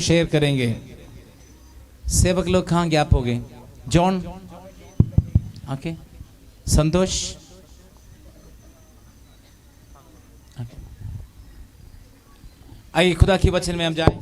Share करेंगे। सेवक लोग कहाँ गैप हो गए? जॉन, ओके, संतोष, आइए खुदा के वचन में हम जाएं।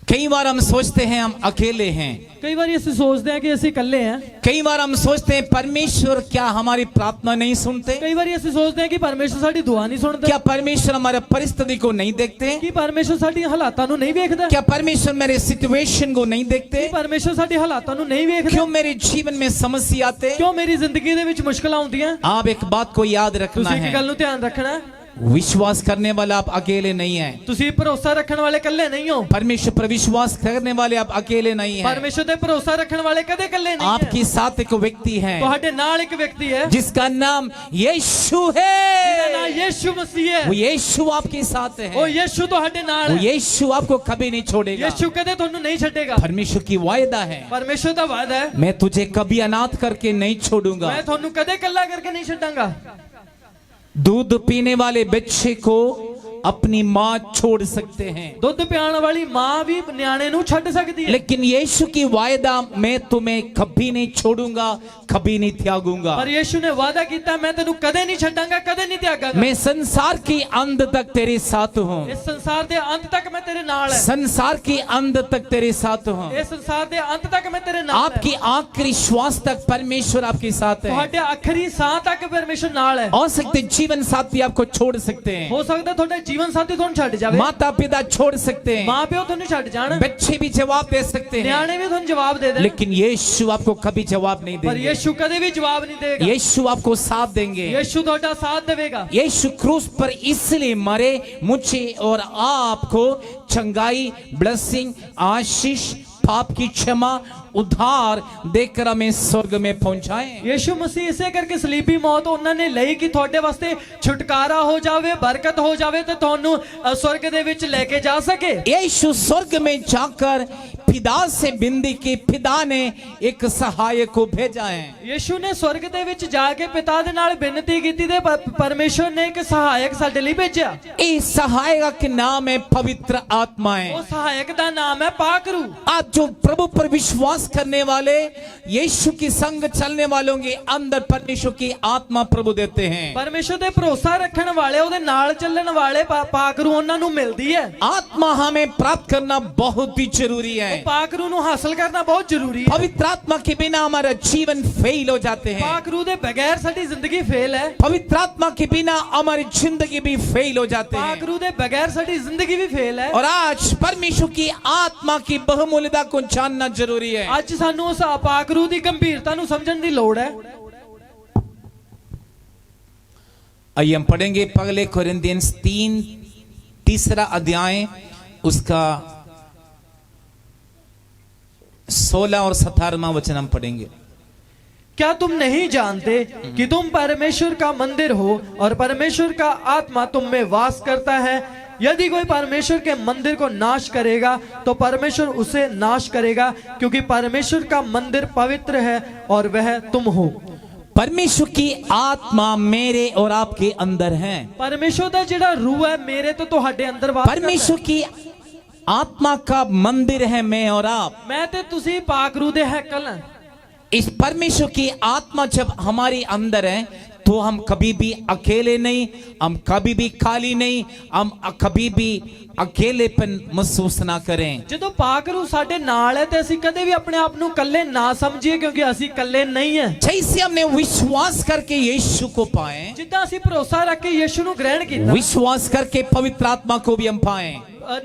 कई बार हम सोचते हैं हम अकेले हैं, कई बार ऐसे सोचते हैं कि ऐसे इकल्ले हैं। कई बार हम सोचते हैं परमेश्वर क्या हमारी प्रार्थना नहीं सुनते? कई बार ऐसे सोचते हैं कि परमेश्वर साडी दुआ नहीं सुनता। क्या परमेश्वर हमारे परिस्थिति को नहीं देखते? कि परमेश्वर साडी हालातां नूं नहीं देखदा। क्या परमेश्वर मेरे सिचुएशन को नहीं देखते? कि परमेश्वर साडी हालातां नूं नहीं देखदा। क्यों मेरे जीवन में समस्या आते? क्यों मेरी जिंदगी दे विच मुश्किलां आउंदियां? आप एक बात को याद रखना तुसीं एक है, गल नूं ध्यान रखना है, विश्वास करने वाला आप अकेले नहीं है। तुसीं भरोसा रखण वाले कल्ले नहीं हो। परमेश्वर पर विश्वास करने वाले आप अकेले नहीं है। परमेश्वर ते भरोसा रखण वाले कदे कल्ले नहीं है। आपके साथ एक व्यक्ति है, तुहाडे नाल एक व्यक्ति है जिसका नाम यीशु जिहदा है। नाम यीशु मसीह है। वो यीशु आपके साथ ओ है। यीशु तुहाडे नाल वो है। यीशु आपको कभी नहीं छोड़ेगा। यीशु कदे तुहानू नहीं छड्डेगा। परमेश्वर की वायदा है, परमेश्वर दा वादा है, मैं तुझे कभी अनाथ करके नहीं छोड़ूंगा। मैं तुहानू कदे कल्ला करके नहीं छड्डांगा। दूध पीने वाले बच्चे को अपनी माँ छोड़ सकते हैं, दुध पियाण वाली मां भी न्याणे नू छड्ड सकदी है, लेकिन यीशु की वायदा मैं तुम्हें कभी नहीं छोड़ूंगा, कभी नहीं त्यागूंगा। पर यीशु ने वादा कीता मैं तेनू कदे नहीं छड्डांगा, कदे नहीं त्यागांगा। मैं संसार के अंत तक तेरे साथ हूँ। इस संसार दे अंत तक मैं तेरे नाल है। संसार के अंत तक तेरे साथ हूँ। इस संसार दे अंत तक मैं तेरे नाल है। आपकी आखिरी श्वास तक परमेश्वर आपके साथ है। तुहाडे आखिरी सांस तक परमेश्वर नाल है। हो सकते जीवन साथी आपको छोड़ सकते हैं, हो सकदा तुहाडे जीवन साथी तुहानू छड्ड जावे, माता पिता छोड़ सकते हैं, मां प्यो तुहानू छड्ड जाण, बच्चे भी जवाब दे सकते हैं, न्याणे भी तुहानू जवाब दे देण, लेकिन यीशु आपको कभी जवाब नहीं पर देंगे। यीशु कदे भी जवाब नहीं देगा। यीशु आपको साथ देंगे। यीशु तुहाडा साथ देवेगा। यीशु क्रूस पर इसलिए मरे मुझे और आपको चंगाई, ब्लेसिंग, आशीष, पाप की क्षमा, उद्धार देकर हमें स्वर्ग में पहुंचाएं। यीशु मसीह इसे करके सलीबी मौत उन्होंने लई कि थोड़े वास्ते छुटकारा हो जावे, बरकत हो जावे ते तुहानू स्वर्ग दे विच लेके जा सके। यीशु स्वर्ग में जाकर पिता से बिंदी की पिता ने एक सहायक को भेजा है। यीशु ने स्वर्ग दे विच जाके पिता दे नाल बेनती कीती ते परमेश्वर ने एक सहायक साडे लई भेजिया। इस सहायक के नाम है पवित्र आत्मा है। वो सहायक दा नाम है पाकरू। आप जो प्रभु पर विश्वास करने वाले, यीशु की संग चलने वालों के अंदर परमेश्वर की आत्मा प्रभु देते हैं। परमेश्वर दे भरोसा रखण वाले, ओदे नाल चलण वाले पाकरू उन्हां नू मिलदी है। आत्मा हमें प्राप्त करना बहुत ही जरूरी है। पाकरू नू हासिल करना बहुत जरूरी है। पवित्र आत्मा के बिना हमारा जीवन फेल हो जाते हैं। पाकरू दे बगैर साडी जिंदगी फेल है। पवित्र आत्मा के बिना हमारी जिंदगी भी फेल हो जाते हैं। पाकरू दे बगैर साडी जिंदगी भी फेल है। और आज परमेश्वर की आत्मा की बहुमूल्यता को जानना जरूरी है। आज सानू उस पाकरू दी गंभीरता नू समझण दी लोड़ है। आइए हम पढ़ेंगे पहले कोरिन्थियंस 3 तीसरा अध्याय, उसका 16 और 17वां वचन हम पढ़ेंगे। क्या तुम नहीं जानते कि तुम परमेश्वर का मंदिर हो और परमेश्वर का आत्मा तुम में वास करता है? यदि कोई परमेश्वर के मंदिर को नाश करेगा तो परमेश्वर उसे नाश करेगा, क्योंकि परमेश्वर का मंदिर पवित्र है और वह तुम हो। परमेश्वर की आत्मा मेरे और आपके अंदर है। परमेश्वर दा जिहड़ा रूह है मेरे तो तुहाडे अंदर वास करदा है। परमेश्वर की आत्मा का मंदिर है मैं और आप। मैं ते तुसी पाकरू दे हैकल हैं। इस परमेश्वर की आत्मा जब हमारे अंदर है तो हम कभी भी अकेले नहीं, हम कभी भी खाली नहीं, हम कभी भी अकेलेपन महसूस ना करें। ਜਦੋਂ ਪਾਕਰੂ ਸਾਡੇ ਨਾਲ ਹੈ ਤੇ ਅਸੀਂ ਕਦੇ ਵੀ ਆਪਣੇ ਆਪ ਨੂੰ ਇਕੱਲੇ ਨਾ ਸਮਝੀਏ, ਕਿਉਂਕਿ ਅਸੀਂ ਇਕੱਲੇ नहीं है। जैसे हमने विश्वास करके यीशु को पाए, ਜਿੱਦਾਂ ਅਸੀਂ ਭਰੋਸਾ ਰੱਖ ਕੇ ਯीशु ਨੂੰ ग्रहण ਕੀਤਾ, विश्वास करके पवित्र आत्मा को भी हम पाए,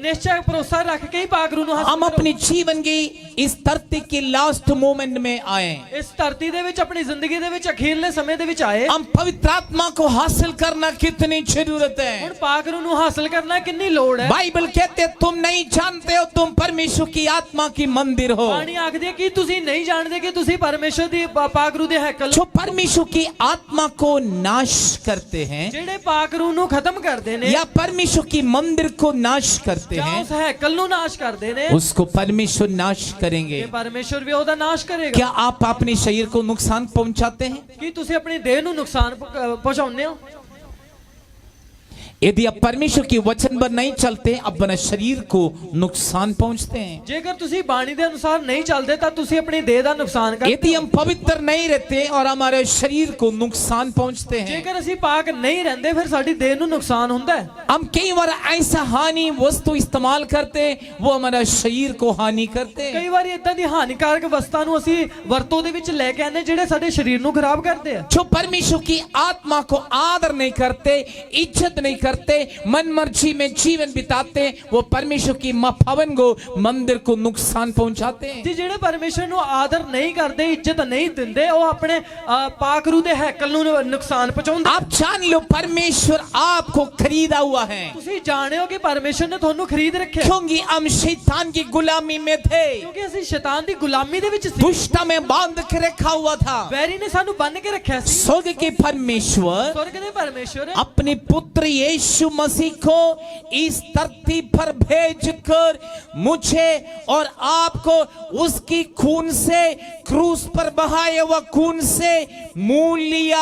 निश्चय भरोसा रख के ही पाकरू ਨੂੰ हम अपने जीवन की इस धरती के लास्ट मोमेंट में आए। इस धरती ਦੇ ਵਿੱਚ अपनी जिंदगी ਦੇ ਵਿੱਚ ਅਖੀਰਲੇ ਸਮੇਂ ਦੇ ਵਿੱਚ ਆਏ। हम पवित्र आत्मा को हासिल करना कितनी जरूरत है। ਹੁਣ ਪਾਕਰੂ ਨੂੰ ਹਾਸਲ ਕਰਨਾ ਕਿੰਨੀ ਲੋੜ ਹੈ। बाइबल कहते तुम नहीं जानते हो तुम परमेश्वर की आत्मा की मंदिर हो। ਬਾਣੀ ਆਖਦੀ ਹੈ ਕਿ ਤੁਸੀਂ ਨਹੀਂ ਜਾਣਦੇ ਕਿ ਤੁਸੀਂ ਪਰਮੇਸ਼ਰ ਦੀ ਪਾਕਰੂ ਦੇ ਹੈਕਲ जो परमेश्वर की आत्मा को नाश करते हैं ਜਿਹੜੇ ਪਾਕਰੂ ਨੂੰ ਖਤਮ ਕਰਦੇ ਨੇ या परमेश्वर की मंदिर को नाश करते ਜਾਂ हैं, ਉਸ ਹੈਕਲ ਨੂੰ ਨਾਸ਼ ਕਰਦੇ ਨੇ, उसको परमेश्वर नाश करेंगे। ਇਹ ਪਰਮੇਸ਼ਰ ਵੀ ਉਹਦਾ ਨਾਸ਼ ਕਰੇਗਾ। क्या आप अपने शरीर को नुकसान पहुंचाते हैं? ਕੀ ਤੁਸੀਂ ਆਪਣੀ ਦੇਹ ਨੂੰ ਨੁਕਸਾਨ ਪਹੁੰਚਾਉਂਦੇ ਹੋ? यदि आप परमेश्वर की वचन पर नहीं चलते अपने शरीर को नुकसान पहुंचते हैं। ਜੇਕਰ ਤੁਸੀਂ ਬਾਣੀ ਦੇ ਅਨੁਸਾਰ ਨਹੀਂ ਚੱਲਦੇ ਤਾਂ ਤੁਸੀਂ ਆਪਣੀ ਦੇਹ ਦਾ ਨੁਕਸਾਨ ਕਰਦੇ यदि हम पवित्र नहीं रहते और हमारे शरीर को नुकसान पहुंचते हैं। ਜੇਕਰ ਅਸੀਂ ਪਾਕ ਨਹੀਂ ਰਹਿੰਦੇ ਫਿਰ ਸਾਡੀ ਦੇਹ ਨੂੰ ਨੁਕਸਾਨ ਹੁੰਦਾ ਹੈ। हम कई बार ऐसा हानि वस्तु इस्तेमाल करते वो हमारा शरीर को हानि करते ਕਈ ਵਾਰੀ ਇਦਾਂ ਦੀ ਹਾਨੀਕਾਰਕ ਵਸਤਾਂ ਨੂੰ ਅਸੀਂ ਵਰਤੋਂ ਦੇ ਵਿੱਚ ਲੈ ਕੇ ਆਨੇ ਜਿਹੜੇ ਸਾਡੇ ਸਰੀਰ ਨੂੰ ਖਰਾਬ ਕਰਦੇ ਆ। जो परमेश्वर की आत्मा को आदर नहीं करते, इज्जत नहीं करते, मन मर्जी में जीवन बिताते, वो परमेश्वर की भवन को मंदिर को नुकसान पहुंचाते हैं। ਜੀ ਜਿਹੜੇ ਪਰਮੇਸ਼ਰ ਨੂੰ ਆਦਰ ਨਹੀਂ ਕਰਦੇ ਇੱਜ਼ਤ ਨਹੀਂ ਦਿੰਦੇ ਉਹ ਆਪਣੇ ਪਾਕਰੂ ਦੇ ਹੈਕਲ ਨੂੰ ਨੁਕਸਾਨ ਪਹੁੰਚਾਉਂਦੇ। आप जान लो परमेश्वर आपको खरीदा हुआ है, ਤੁਸੀਂ ਜਾਣਿਓ ਕਿ ਪਰਮੇਸ਼ਰ ਨੇ ਤੁਹਾਨੂੰ ਖਰੀਦ ਰੱਖਿਆ क्योंकि हम शैतान की गुलामी में थे, ਕਿਉਂਕਿ ਅਸੀਂ ਸ਼ੈਤਾਨ ਦੀ ਗੁਲਾਮੀ ਦੇ ਵਿੱਚ ਸੀ। दुष्टता में बांध के रखा हुआ था। ਵੈਰੀ ਨੇ ਸਾਨੂੰ ਬੰਨ ਕੇ ਰੱਖਿਆ ਸੀ। स्वर्ग के परमेश्वर स्वर्ग ਦੇ ਪਰਮੇਸ਼ਰ अपने पुत्र यीशु मसीह को इस धरती पर भेजकर मुझे और आपको उसकी खून से, क्रूस पर बहाए हुआ खून से मूल्य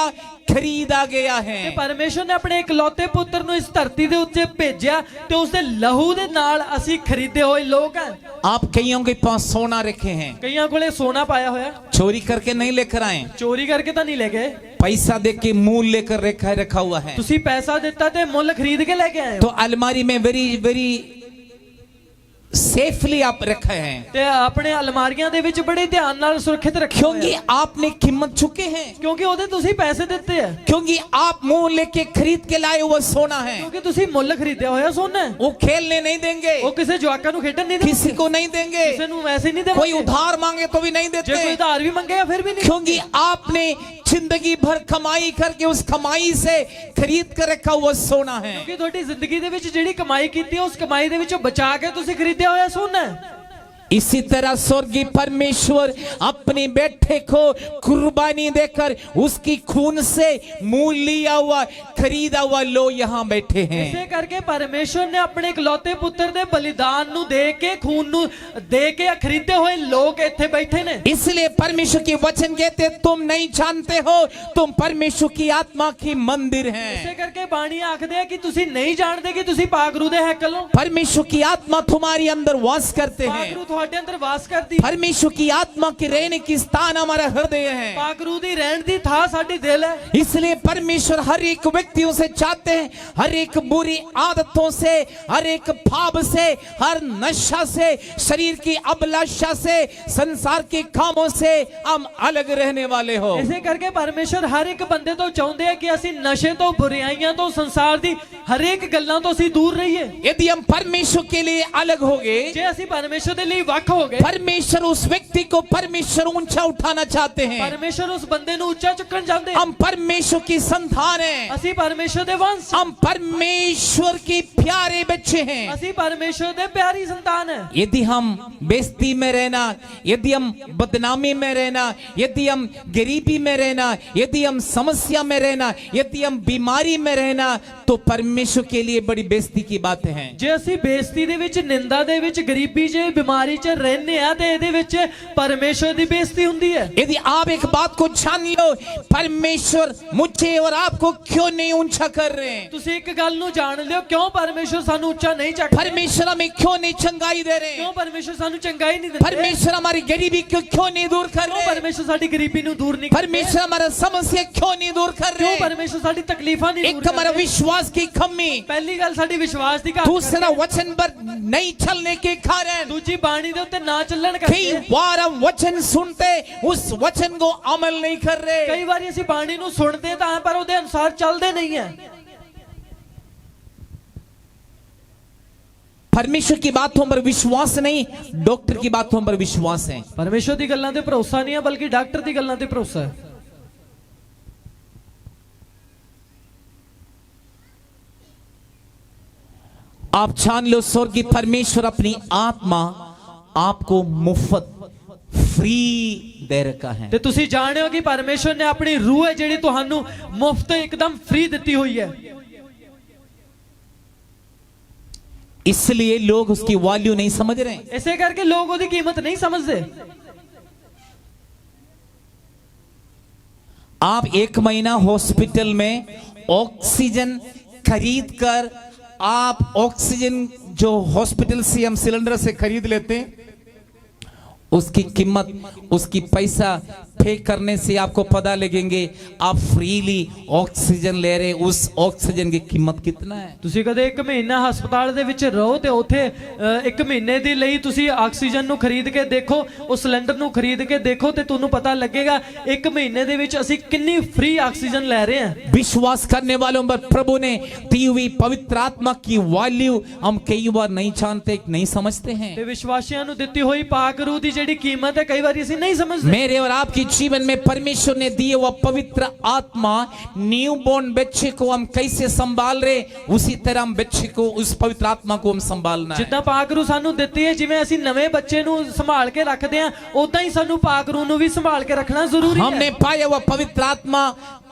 खरीदा गया है। ਤੇ ਪਰਮੇਸ਼ਰ ਨੇ ਆਪਣੇ ਇਕਲੌਤੇ ਪੁੱਤਰ ਨੂੰ ਇਸ ਧਰਤੀ ਦੇ ਉੱਤੇ ਭੇਜਿਆ ਤੇ ਉਸ ਦੇ ਲਹੂ ਦੇ ਨਾਲ ਅਸੀਂ ਖਰੀਦੇ ਹੋਏ ਲੋਕ ਹਾਂ। आप कईयों के पास सोना रखे हैं, ਕਈਆਂ ਕੋਲੇ ਸੋਨਾ ਪਾਇਆ ਹੋਇਆ, चोरी करके नहीं लेकर आए, ਚੋਰੀ ਕਰਕੇ ਤਾਂ ਨਹੀਂ ਲੈ गए। पैसा दे के मूल लेकर रखा हुआ है। ਤੁਸੀਂ ਪੈਸਾ ਦਿੱਤਾ ਤੇ ਮੁੱਲ ਖਰੀਦ ਕੇ ਲੈ ਕੇ ਆਏ ਹੋ तो अलमारी में वेरी वेरी सेफली आप रखे हैं, ਤੇ ਆਪਣੇ ਅਲਮਾਰੀਆਂ ਦੇ ਵਿੱਚ ਬੜੇ ਧਿਆਨ ਨਾਲ ਸੁਰੱਖਿਅਤ ਰੱਖੇ ਹੋਏ क्योंकि ਆ। आपने कीमत चुके हैं, ਕਿਉਂਕਿ ਉਹਦੇ ਤੁਸੀਂ ਪੈਸੇ ਦਿੱਤੇ ਆ, क्योंकि आप मूल लेके खरीद के लाए हुआ सोना है। ਕਿਉਂਕਿ ਤੁਸੀਂ ਮੁੱਲ ਖਰੀਦਿਆ ਹੋਇਆ ਸੋਨਾ ਹੈ। वो खेलने नहीं देंगे, ਉਹ ਕਿਸੇ ਜਵਾਕਾਂ ਨੂੰ ਖੇਡਣ ਨਹੀਂ ਦਿੰਦੇ, किसी को नहीं देंगे, ਕਿਸੇ ਨੂੰ ਵੈਸੇ नहीं कोई ਦੇਵਾਂਗੇ। उधार मांगे तो भी नहीं ਜੇ ਕੋਈ देते, ਉਧਾਰ ਵੀ ਮੰਗੇਗਾ ਫਿਰ ਵੀ नहीं। क्योंकि आपने जिंदगी भर कमाई करके उस कमाई से खरीद कर रखा हुआ सोना है। ਕਿਉਂਕਿ ਤੁਹਾਡੀ ਜ਼ਿੰਦਗੀ ਦੇ ਵਿੱਚ ਜਿਹੜੀ ਕਮਾਈ ਕੀਤੀ ਹੈ ਉਸ ਕਮਾਈ ਦੇ ਵਿੱਚੋਂ ਬਚਾ ਕੇ ਤੁਸੀਂ ਖਰੀਦਿਆ ਹੋਇਆ ਸੋਨਾ ਹੈ। इसी तरह स्वर्गीय परमेश्वर अपने बेटे को कुर्बानी देकर उसकी खून से मूल लिया हुआ खरीदा हुआ लो यहाँ बैठे हैं। ਇਸੇ ਕਰਕੇ ਪਰਮੇਸ਼ਰ ਨੇ ਆਪਣੇ ਇਕਲੌਤੇ ਪੁੱਤਰ ਦੇ ਬਲੀਦਾਨ ਨੂੰ ਦੇ ਕੇ ਖੂਨ ਨੂੰ ਦੇ ਕੇ ਖਰੀਦੇ ਹੋਏ ਲੋਕ ਇੱਥੇ ਬੈਠੇ ਨੇ। इसलिए परमेश्वर के वचन कहते तुम नहीं जानते हो तुम परमेश्वर की आत्मा की मंदिर ਇਸੇ हैं। ਕਰਕੇ ਬਾਣੀ ਆਖਦੇ ਆ ਕਿ ਤੁਸੀਂ ਨਹੀਂ ਜਾਣਦੇ ਕਿ ਤੁਸੀਂ ਪਾਕਰੂ ਦੇ ਹੈਕਲ ਹੋ। परमेश्वर की आत्मा तुम्हारे अंदर वास करते हैं। ਪਾਕਰੂ ਤੁਹਾਡੇ ਅੰਦਰ ਵਾਸ ਕਰਦੀ। परमेश्वर की आत्मा के रहने की स्थान हमारा हृदय है। ਪਾਕਰੂ ਦੀ ਰਹਿਣ ਦੀ ਥਾਂ ਸਾਡੀ ਦਿਲ ਹੈ। इसलिए परमेश्वर हर एक व्यक्तियों से चाहते हैं, हर एक बुरी आदतों से, हर एक पाप से, हर नशा से, शरीर की अभिलाषा से, संसार के कामों से हम अलग रहने वाले हो। ਇਸੇ ਕਰਕੇ ਪਰਮੇਸ਼ਰ ਹਰ ਇੱਕ ਬੰਦੇ ਤੋਂ ਚਾਹੁੰਦੇ ਆ ਕਿ ਅਸੀਂ ਨਸ਼ੇ ਤੋਂ, ਬੁਰਾਈਆਂ ਤੋਂ, ਸੰਸਾਰ ਦੀ ਹਰੇਕ ਗੱਲਾਂ ਤੋਂ ਅਸੀਂ ਦੂਰ ਰਹੀਏ। यदि हम परमेश्वर के लिए अलग हो गए, ਜੇ ਅਸੀਂ ਪਰਮੇਸ਼ਰ ਦੇ ਲਈ ਵੱਖ ਹੋ ਗਏ, परमेश्वर उस व्यक्ति को परमेश्वर ऊंचा उठाना चाहते हैं। ਪਰਮੇਸ਼ਰ ਉਸ ਬੰਦੇ ਨੂੰ ਉੱਚਾ ਚੁੱਕਣ ਚਾਹੁੰਦੇ। हम परमेश्वर की संतान हैं, ਅਸੀਂ ਪਰਮੇਸ਼ਰ ਦੇ ਵੰਸ਼, हम परमेश्वर के प्यारे बच्चे हैं। ਅਸੀਂ ਪਰਮੇਸ਼ਰ ਦੇ ਪਿਆਰੀ ਸੰਤਾਨ ਹੈ। यदि हम बेइज्जती में रहना, यदि हम बदनामी में रहना, यदि हम गरीबी में रहना, यदि हम समस्या में रहना, यदि हम बीमारी में रहना, तो परमेश्वर के लिए बड़ी बेइज्जती की बात है। ਜੇ ਅਸੀਂ ਬੇਇੱਜ਼ਤੀ ਦੇ ਵਿੱਚ, ਨਿੰਦਾ ਦੇ ਵਿੱਚ, ਗਰੀਬੀ 'ਚ, ਬਿਮਾਰੀ 'ਚ ਰਹਿੰਦੇ ਆ ਤੇ ਇਹਦੇ ਵਿੱਚ ਪਰਮੇਸ਼ਰ ਦੀ ਬੇਇੱਜ਼ਤੀ ਹੁੰਦੀ ਹੈ। यदि आप एक बात को जान लो, परमेश्वर मुझे और आपको क्यों नहीं ऊंचा कर रहे हैं? ਤੁਸੀਂ ਇੱਕ ਗੱਲ ਨੂੰ ਜਾਣ ਲਿਓ, ਕਿਉਂ ਪਰਮੇਸ਼ਰ ਸਾਨੂੰ ਉੱਚਾ ਨਹੀਂ ਚੱਕਦਾ? परमेश्वर हमें क्यों नहीं चंगाई दे रहे ਕਿਉਂ हैं? ਪਰਮੇਸ਼ਰ ਸਾਨੂੰ ਚੰਗਾਈ ਨਹੀਂ ਦਿੰਦਾ? परमेश्वर हमारी गरीबी को क्यों नहीं दूर कर ਕਿਉਂ रहे हैं? ਪਰਮੇਸ਼ਰ ਸਾਡੀ ਗਰੀਬੀ ਨੂੰ ਦੂਰ ਨਹੀਂ ਕਰਦਾ? परमेश्वर हमारा समस्या क्यों नहीं दूर कर रहे ਕਿਉਂ हैं? ਪਰਮੇਸ਼ਰ ਸਾਡੀ ਤਕਲੀਫਾਂ ਨਹੀਂ एक ਦੂਰ हमारा ਕਰਦਾ? विश्वास की कमी, ਪਹਿਲੀ ਗੱਲ ਸਾਡੀ ਵਿਸ਼ਵਾਸ ਦੀ ਘਾਟ, दूसरा वचन पर नहीं चलने के कारण। ਦੂਜੀ ਬਾਣੀ ਦੇ ਉੱਤੇ ਨਾ ਚੱਲਣ कई ਕਰਕੇ। बार हम वचन सुनते उस वचन को अमल नहीं कर रहे। ਕਈ ਵਾਰੀ ਅਸੀਂ ਬਾਣੀ ਨੂੰ ਸੁਣਦੇ ਤਾਂ ਪਰ ਉਹਦੇ ਅਨੁਸਾਰ ਚੱਲਦੇ ਨਹੀਂ ਹੈ। परमेश्वर की बातों पर विश्वास नहीं, डॉक्टर की बातों पर विश्वास है। ਪਰਮੇਸ਼ਰ ਦੀ ਗੱਲਾਂ ਤੇ ਭਰੋਸਾ ਨਹੀਂ ਹੈ ਬਲਕਿ ਡਾਕਟਰ ਦੀ ਗੱਲਾਂ ਤੇ ਭਰੋਸਾ ਹੈ। आप जान लो स्वर्गीय परमेश्वर अपनी आत्मा आपको मुफ्त फ्री दे रखा है। ਤੇ ਤੁਸੀਂ ਜਾਣਿਓ ਕਿ ਪਰਮੇਸ਼ਰ ਨੇ ਆਪਣੀ ਰੂਹ ਹੈ ਜਿਹੜੀ ਤੁਹਾਨੂੰ ਮੁਫਤ ਇੱਕਦਮ ਫ੍ਰੀ ਦਿੱਤੀ ਹੋਈ ਹੈ। इसलिए लोग उसकी वैल्यू नहीं समझ रहे हैं। ਇਸੇ ਕਰਕੇ ਲੋਕ ਉਹਦੀ ਕੀਮਤ ਨਹੀਂ ਸਮਝਦੇ। आप एक महीना हॉस्पिटल में ऑक्सीजन खरीद कर आप ऑक्सीजन जो हॉस्पिटल से हम सिलेंडर से खरीद लेते हैं, उसकी कीमत, उसकी पैसा पे करने से आपको पता लगेंगे आप फ्रीली ऑक्सीजन ले रहे, उस ऑक्सीजन की कीमत कितना है। ਤੁਸੀਂ ਕਦੇ ਇੱਕ ਮਹੀਨਾ ਹਸਪਤਾਲ ਦੇ ਵਿੱਚ ਰਹੋ ਤੇ ਉੱਥੇ ਇੱਕ ਮਹੀਨੇ ਦੇ ਲਈ ਤੁਸੀਂ ਆਕਸੀਜਨ ਨੂੰ ਖਰੀਦ ਕੇ ਦੇਖੋ, ਉਸ ਸਿਲੰਡਰ ਨੂੰ ਖਰੀਦ ਕੇ ਦੇਖੋ ਤੇ ਤੁਹਾਨੂੰ ਪਤਾ ਲੱਗੇਗਾ ਇੱਕ ਮਹੀਨੇ ਦੇ ਵਿੱਚ ਅਸੀਂ ਕਿੰਨੀ ਫ੍ਰੀ ਆਕਸੀजन ले रहे हैं। विश्वास करने वालों पर प्रभु ने दी हुई पवित्र आत्मा की वैल्यू हम कई बार नहीं जानते, नहीं समझते हैं। ਤੇ ਵਿਸ਼ਵਾਸੀਆਂ ਨੂੰ ਦਿੱਤੀ ਹੋਈ ਪਾਕ ਰੂਹ ਦੀ ਜਿਹੜੀ ਕੀਮਤ ਹੈ ਕਈ ਵਾਰੀ ਅਸੀਂ ਨਹੀਂ ਸਮਝਦੇ। मेरे और आपके जीवन में परमेश्वर ने दिए हुआ पवित्र आत्मा, न्यूबॉर्न बच्चे को हम कैसे संभाल रहे, उसी तरह हम बच्चे को, उस पवित्र आत्मा को हम संभालना है। ਜਿੱਦਾਂ ਪਾਕ ਰੂਹ ਸਾਨੂੰ ਦਿੱਤੀ ਹੈ, ਜਿਵੇਂ ਅਸੀਂ ਨਵੇਂ ਬੱਚੇ ਨੂੰ ਸੰਭਾਲ ਕੇ ਰੱਖਦੇ ਹਾਂ, ਉਦਾਂ ਹੀ ਸਾਨੂੰ ਪਾਕ ਰੂਹ ਨੂੰ ਵੀ ਸੰਭਾਲ ਕੇ ਰੱਖਣਾ ਜ਼ਰੂਰੀ ਹੈ। हमने पाया हुआ पवित्र आत्मा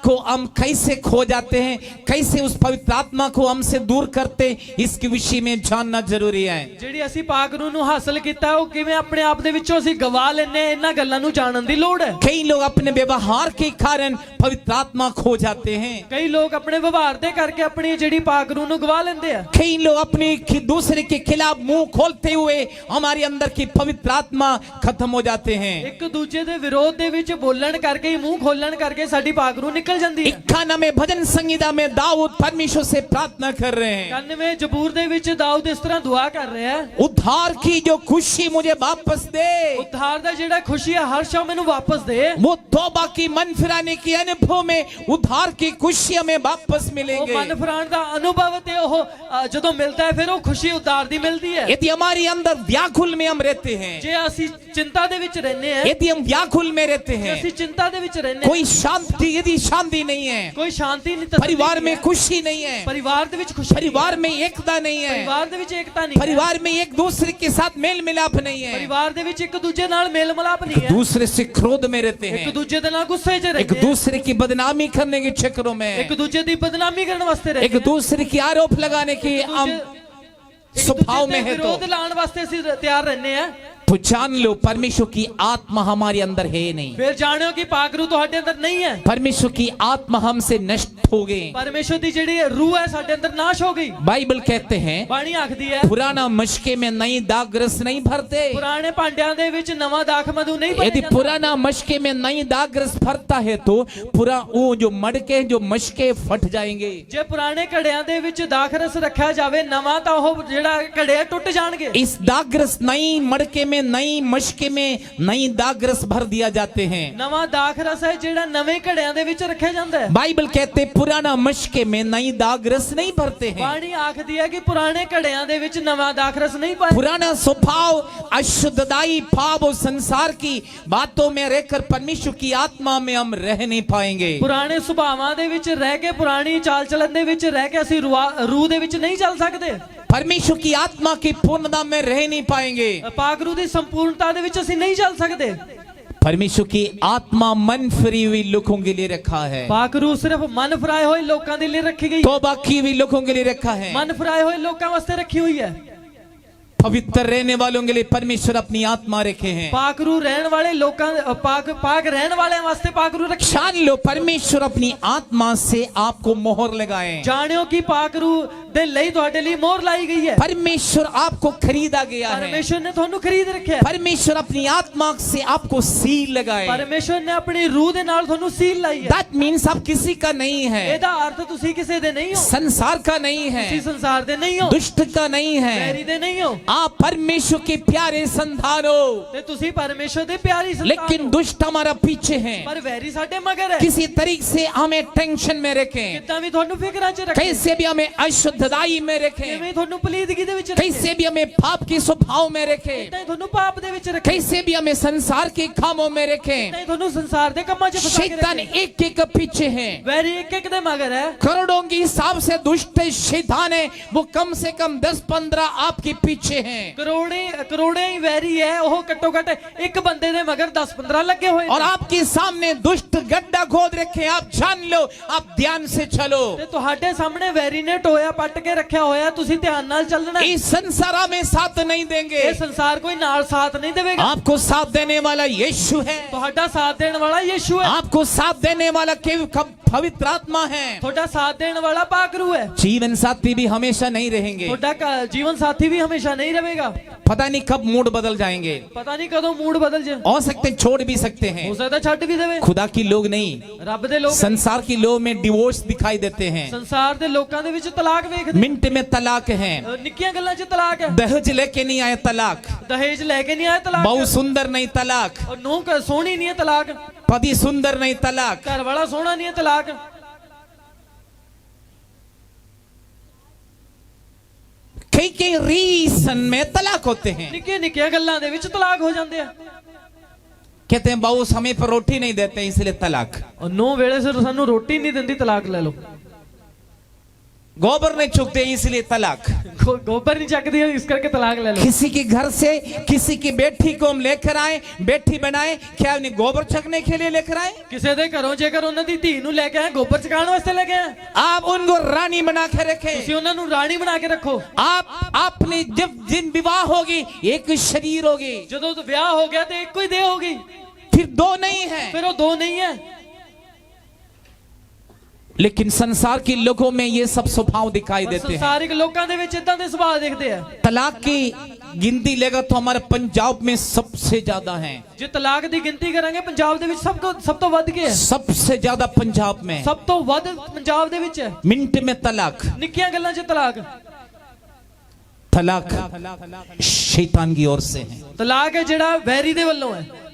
को हम कैसे खो जाते हैं, कैसे उस पवित्र आत्मा को हमसे दूर करते, इसके विषय में जानना जरूरी है। ਜਿਹੜੀ ਅਸੀਂ ਪਾਕ ਰੂਹ ਨੂੰ ਹਾਸਲ ਕੀਤਾ ਉਹ ਕਿਵੇਂ ਆਪਣੇ ਆਪ ਦੇ ਵਿੱਚੋਂ ਅਸੀਂ ਗਵਾ ਲੈਂਦੇ, ਇਹਨਾਂ ਗੱਲਾਂ ਨੂੰ ਜਾਣਨ ਦੀ ਲੋੜ ਹੈ। कई लोग अपने व्यवहार के कारण पवित्र आत्मा खो जाते हैं। ਕਈ ਲੋਕ ਆਪਣੇ ਵਿਵਹਾਰ ਦੇ ਕਰਕੇ ਆਪਣੀ ਜਿਹੜੀ ਪਾਕ ਰੂਹ ਨੂੰ ਗਵਾ ਲੈਂਦੇ ਆ। कई लोग अपने दूसरे के खिलाफ मुंह खोलते हुए हमारे अंदर की पवित्र आत्मा खत्म हो जाते हैं। ਇੱਕ ਦੂਜੇ ਦੇ ਵਿਰੋਧ ਦੇ ਵਿੱਚ ਬੋਲਣ ਕਰਕੇ ਹੀ, ਮੂੰਹ ਖੋਲਣ ਕਰਕੇ ਸਾਡੀ ਪਾਕ ਰੂਹ ਨਿਕਲ ਜਾਂਦੀ ਹੈ। 51 में भजन संहिता में दाऊद परमेश्वर से प्रार्थना कर रहे हैं, 91 जबूर ਦੇ ਵਿੱਚ ਦਾਊਦ ਇਸ ਤਰ੍ਹਾਂ ਦੁਆ ਕਰ ਰਿਹਾ ਹੈ, उद्धार की जो खुशी मुझे वापस दे, ਉद्धार ਦਾ ਜਿਹੜਾ ਖੁਸ਼ੀ ਹੈ ਹਰ ਸ਼ਾ ਮੈਨੂੰ ਵਾਪਸ ਦੇ। वो तौबा की मन फिराने की अनुभव में उद्धार की खुशी हमें वापस ਉਹ मिलेंगे। ਮਨ ਫਰਾਣ ਦਾ ਅਨੁਭਵ ਤੇ ਉਹ ਜਦੋਂ ਮਿਲਦਾ ਹੈ ਫਿਰ ਉਹ ਖੁਸ਼ੀ ਉद्धार ਦੀ ਮਿਲਦੀ ਹੈ। यदि हमारे अंदर व्याकुल में हम रहते हैं, ਜੇ ਅਸੀਂ ਚਿੰਤਾ ਦੇ ਵਿੱਚ ਰਹਿੰਦੇ ਹਾਂ, यदि हम व्याकुल में रहते ਜੇ हैं, ਅਸੀਂ ਚਿੰਤਾ ਦੇ ਵਿੱਚ ਰਹਿੰਦੇ ਹਾਂ, कोई शांति, यदि शांति नहीं है, ਕੋਈ ਸ਼ਾਂਤੀ ਨਹੀਂ, ਤਸੱਲੀ परिवार नहीं में है, खुशी नहीं है, परिवार ਦੇ ਵਿੱਚ ਖੁਸ਼ੀ, परिवार में एकता नहीं है, परिवार ਦੇ ਵਿੱਚ ਏਕਤਾ ਨਹੀਂ ਹੈ, परिवार में एक दूसरे के साथ मेल मिलाप नहीं है, परिवार ਦੇ ਵਿੱਚ ਇੱਕ ਦੂਜੇ ਨਾਲ ਮੇਲ ਮਿਲਾਪ ਨਹੀਂ ਹੈ, दूसरे से क्रोध में रहते ਇੱਕ हैं, ਦੂਜੇ ਦੇ ਨਾਲ ਗੁੱਸੇ 'ਚ एक ਰਹਿੰਦੇ हैं, दूसरे की बदनामी करने के चक्करों में, ਇੱਕ ਦੂਜੇ ਦੀ ਬਦਨਾਮੀ ਕਰਨ ਵਾਸਤੇ एक ਰਹਿੰਦੇ हैं, दूसरे की आरोप लगाने के हम ਇੱਕ स्वभाव ਦੂਜੇ में ਤੇ है। तो ਵਿਰੋਧ ਲਾਉਣ ਵਾਸਤੇ ਅਸੀਂ ਤਿਆਰ ਰਹਿੰਦੇ ਹਾਂ। तो जान लो परमेश्वर की आत्मा हमारे अंदर है नहीं, ਫਿਰ ਜਾਣਿਓ ਕਿ ਪਾਕ ਰੂਹ ਤੁਹਾਡੇ ਅੰਦਰ ਨਹੀਂ ਹੈ। परमेश्वर की आत्मा हमसे नष्ट हो गई। ਪਰਮੇਸ਼ਰ ਦੀ ਜਿਹੜੀ ਰੂਹ ਹੈ ਸਾਡੇ ਅੰਦਰ ਨਾਸ਼ ਹੋ ਗਈ। बाइबल कहते हैं ਬਾਣੀ ਆਖਦੀ ਹੈ पुराना मशके में नई दाग रस नहीं भरते। ਪੁਰਾਣੇ ਭਾਂਡਿਆਂ ਦੇ ਵਿੱਚ ਨਵਾਂ ਦਾਖ ਮਧੂ ਨਹੀਂ ਭਰਿਆ यदि ਜਾਂਦਾ। पुराना मशके में नई दाग रस भरता है तो पूरा वो जो मड़के, जो मशके फट जाएंगे। ਜੇ ਪੁਰਾਣੇ ਘੜਿਆਂ ਦੇ ਵਿੱਚ ਦਾਖ ਰਸ ਰੱਖਿਆ ਜਾਵੇ ਨਵਾਂ ਤਾਂ ਉਹ ਜਿਹੜਾ ਘੜੇ ਟੁੱਟ ਜਾਣਗੇ। इस दाग रस नई मड़के में, नई मशके में नई दाग रस भर दिया जाते हैं। ਨਵਾਂ ਦਾਖ ਰਸ ਹੈ ਜਿਹੜਾ ਨਵੇਂ ਘੜਿਆਂ ਦੇ ਵਿੱਚ ਰੱਖਿਆ ਜਾਂਦਾ ਹੈ। बाइबल कहते पुराना मशके में नई दाग रस नहीं भरते हैं। ਬਾਣੀ ਆਖਦੀ ਹੈ ਕਿ ਪੁਰਾਣੇ ਘੜਿਆਂ ਦੇ ਵਿੱਚ ਨਵਾਂ ਦਾਖ ਰਸ ਨਹੀਂ ਪਾਇਆ। पुराना स्वभाव, अशुद्धताई, पाप और संसार की बातों में रहकर परमेश्वर की आत्मा में हम रह नहीं पाएंगे। ਪੁਰਾਣੇ ਸੁਭਾਵਾਂ ਦੇ ਵਿੱਚ ਰਹਿ ਕੇ, ਪੁਰਾਣੀ ਚਾਲ ਚਲਨ ਦੇ ਵਿੱਚ ਰਹਿ ਕੇ ਅਸੀਂ ਰੂਹ ਦੇ ਵਿੱਚ ਨਹੀਂ ਚੱਲ ਸਕਦੇ। परमेश्वर की आत्मा की पूर्णता में रह नहीं पाएंगे। ਪਾਕ ਰੂਹ ਦੀ ਸੰਪੂਰਨਤਾ ਦੇ ਵਿੱਚ ਅਸੀਂ ਨਹੀਂ ਚੱਲ ਸਕਦੇ। परमेश्वर की आत्मा मन फिरी हुई लोगों के लिए रखा है, ਪਾਕ ਰੂਹ ਸਿਰਫ ਮਨ ਫਰਾਏ ਹੋਏ ਲੋਕਾਂ ਦੇ ਲਈ ਰੱਖੀ ਗਈ। तौबा की हुई लोगों के लिए रखा है। ਮਨ ਫਰਾਏ ਹੋਏ ਲੋਕਾਂ ਵਾਸਤੇ ਰੱਖੀ ਹੋਈ ਹੈ। पवित्र रहने वालों के लिए परमेश्वर अपनी आत्मा रखे हैं। ਪਾਕ ਰੂਹ ਰਹਿਣ ਵਾਲੇ ਲੋਕਾਂ ਪਾਕ ਰਹਿਣ ਵਾਲਿਆਂ ਵਾਸਤੇ ਪਾਕ ਰੂਹ ਰੱਖੀ। जान लो परमेश्वर अपनी आत्मा से आपको मोहर लगाए। ਜਾਣਿਓ ਕਿ ਪਾਕ ਰੂਹ ਦੇ ਲਈ ਤੁਹਾਡੇ ਲਈ ਮੋਹਰ ਲਾਈ ਗਈ ਹੈ। परमेश्वर आपको खरीदा गया है। ਪਰਮੇਸ਼ਰ ਨੇ ਤੁਹਾਨੂੰ ਖਰੀਦ ਰੱਖਿਆ ਹੈ। परमेश्वर अपनी आत्मा से आपको सील लगाए। ਪਰਮੇਸ਼ਰ ਨੇ ਆਪਣੀ ਰੂਹ ਦੇ ਨਾਲ ਤੁਹਾਨੂੰ ਸੀਲ ਲਾਈ ਹੈ। That means आप किसी का नहीं है, ਇਹਦਾ ਅਰਥ ਤੁਸੀਂ ਕਿਸੇ ਦੇ ਨਹੀਂ ਹੋ, संसार का नहीं है, ਤੁਸੀਂ ਸੰਸਾਰ ਦੇ ਨਹੀਂ ਹੋ, दुष्ट का नहीं है। ਵੈਰੀ ਦੇ ਨਹੀਂ ਹੋ, आप परमेश्वर के प्यारे संतान हो। ਤੇ ਤੁਸੀਂ ਪਰਮੇਸ਼ਰ ਦੇ ਪਿਆਰੀ ਸੰਤਾਨ लेकिन ਹੋ। दुष्ट हमारा पीछे है, ਪਰ ਵੈਰੀ ਸਾਡੇ ਮਗਰ ਹੈ। किसी तरीके से हमें टेंशन में रखें, ਕਿੱਦਾਂ ਵੀ ਤੁਹਾਨੂੰ ਫਿਕਰਾਂ 'ਚ ਰੱਖੇ, कैसे भी हमें अशुद्धताई में रखें, ਕਿਵੇਂ ਤੁਹਾਨੂੰ ਪਲੀਦਗੀ ਦੇ ਵਿੱਚ ਰੱਖੇ, कैसे भी हमें पाप के स्वभाव में रखें, ਕਿੱਦਾਂ ਹੀ ਤੁਹਾਨੂੰ ਪਾਪ ਦੇ ਵਿੱਚ ਰੱਖੇ, कैसे भी हमें संसार के कामों में रखें। ਕਿੱਦਾਂ ਹੀ ਤੁਹਾਨੂੰ ਸੰਸਾਰ ਦੇ ਕੰਮਾਂ 'ਚ ਫਸਾ ਕੇ शैतान ਰੱਖੇ। एक एक पीछे है, ਵੈਰੀ ਇੱਕ ਇੱਕ ਦੇ ਮਗਰ ਹੈ। करोड़ों के हिसाब से दुष्ट शैतान है, वो कम से कम 10-15 आपके पीछे हैं। ਕਰੋੜੇ ਹੀ ਵੈਰੀ ਹੈ, ਉਹ ਘੱਟੋ ਘੱਟ ਇੱਕ ਬੰਦੇ ਦੇ ਮਗਰ 10-15 ਲੱਗੇ ਹੋਏ और ਨੇ। आपके सामने दुष्ट गड्ढा खोद रखे, आप जान लो, आप ध्यान से चलो। ਤੇ ਤੁਹਾਡੇ ਸਾਹਮਣੇ ਵੈਰੀ ਨੇ ਟੋਇਆ ਪੱਟ ਕੇ ਰੱਖਿਆ ਹੋਇਆ, ਤੁਸੀਂ ਧਿਆਨ ਨਾਲ ਚੱਲਣਾ। इस संसार में साथ नहीं देंगे, ਇਹ ਸੰਸਾਰ ਕੋਈ ਨਾਲ ਸਾਥ ਨਹੀਂ ਦੇਵੇਗਾ। आपको साथ देने वाला यीशु है। ਤੁਹਾਡਾ ਸਾਥ ਦੇਣ ਵਾਲਾ ਯੀਸ਼ੂ ਹੈ। आपको साथ देने वाला केवल पवित्र आत्मा है। थोड़ा साथ देने वाला पाकरू है। जीवन साथी भी हमेशा नहीं रहेंगे। थोड़ा जीवन साथी भी हमेशा नहीं रहेगा। पता नहीं कब मूड बदल जाएंगे। पता नहीं कदों मूड बदल जाए। हो सकते हैं छोड़ भी सकते हैं। हो सकता छट भी देवे। खुदा की लोग नहीं, रब दे लोग, संसार की लोग में डिवोर्स दिखाई देते हैं। संसार दे लोकां दे विच तलाक वेखदे। मिनट में तलाक है। निक्कियां गल्लां च तलाक है। दहेज लेके नहीं आए तलाक, दहेज लेके नहीं आए तलाक, बहुत सुंदर नहीं तलाक, और नूह सोहनी नहीं है तलाक, पति सुंदर नहीं तलाक, घर वाला सोहना नहीं है तलाक। कई कई रीजन में तलाक होते हैं। निक्कियां निक्कियां गल्लां दे विच तलाक हो जाते हैं। कहते हैं बहू समय पर रोटी नहीं देते इसलिए तलाक, और नूह वेले से सानू रोटी नहीं देंदी तलाक ले लो। गोबर नहीं चुकते इसलिए तलाक, गोबर नहीं चकदी इस करके तलाक ले लो। किसी के घर से किसी की बेटी को हम लेकर आए, बेटी बनाए, क्या उन्हें गोबर चकने के लिए लेकर आए? किसी दे घरों जेकर उन्हां दी धी नूं लेके आए गोबर चकाण वास्ते लेके आए। आप उनको रानी बना के रखे, तुसीं उन्हां नूं रानी बना के रखो। आप आपने जब दिन विवाह होगी एक शरीर होगी, जदों तो ब्याह हो गया तो एक कोई देह होगी, फिर दो नहीं है। फिर वो दो नहीं है। लेकिन संसार के लोगों में ये सब स्वभाव दिखाई देते हैं। संसारिक लोकां दे विच इदां दे सुभाव दिखदे हैं। तलाक की गिनती लेगा तो हमारे पंजाब में सबसे ज्यादा है। जो तलाक दी गिनती करेंगे पंजाब दे विच सब तो वध के है। सबसे ज्यादा पंजाब में, सब तो वध पंजाब दे विच है। मिनट में तलाक, निक्कियां गल्लां च तलाक। तलाक शैतान की ओर से है। तलाक है जेड़ा वैरी दे वल्लों है।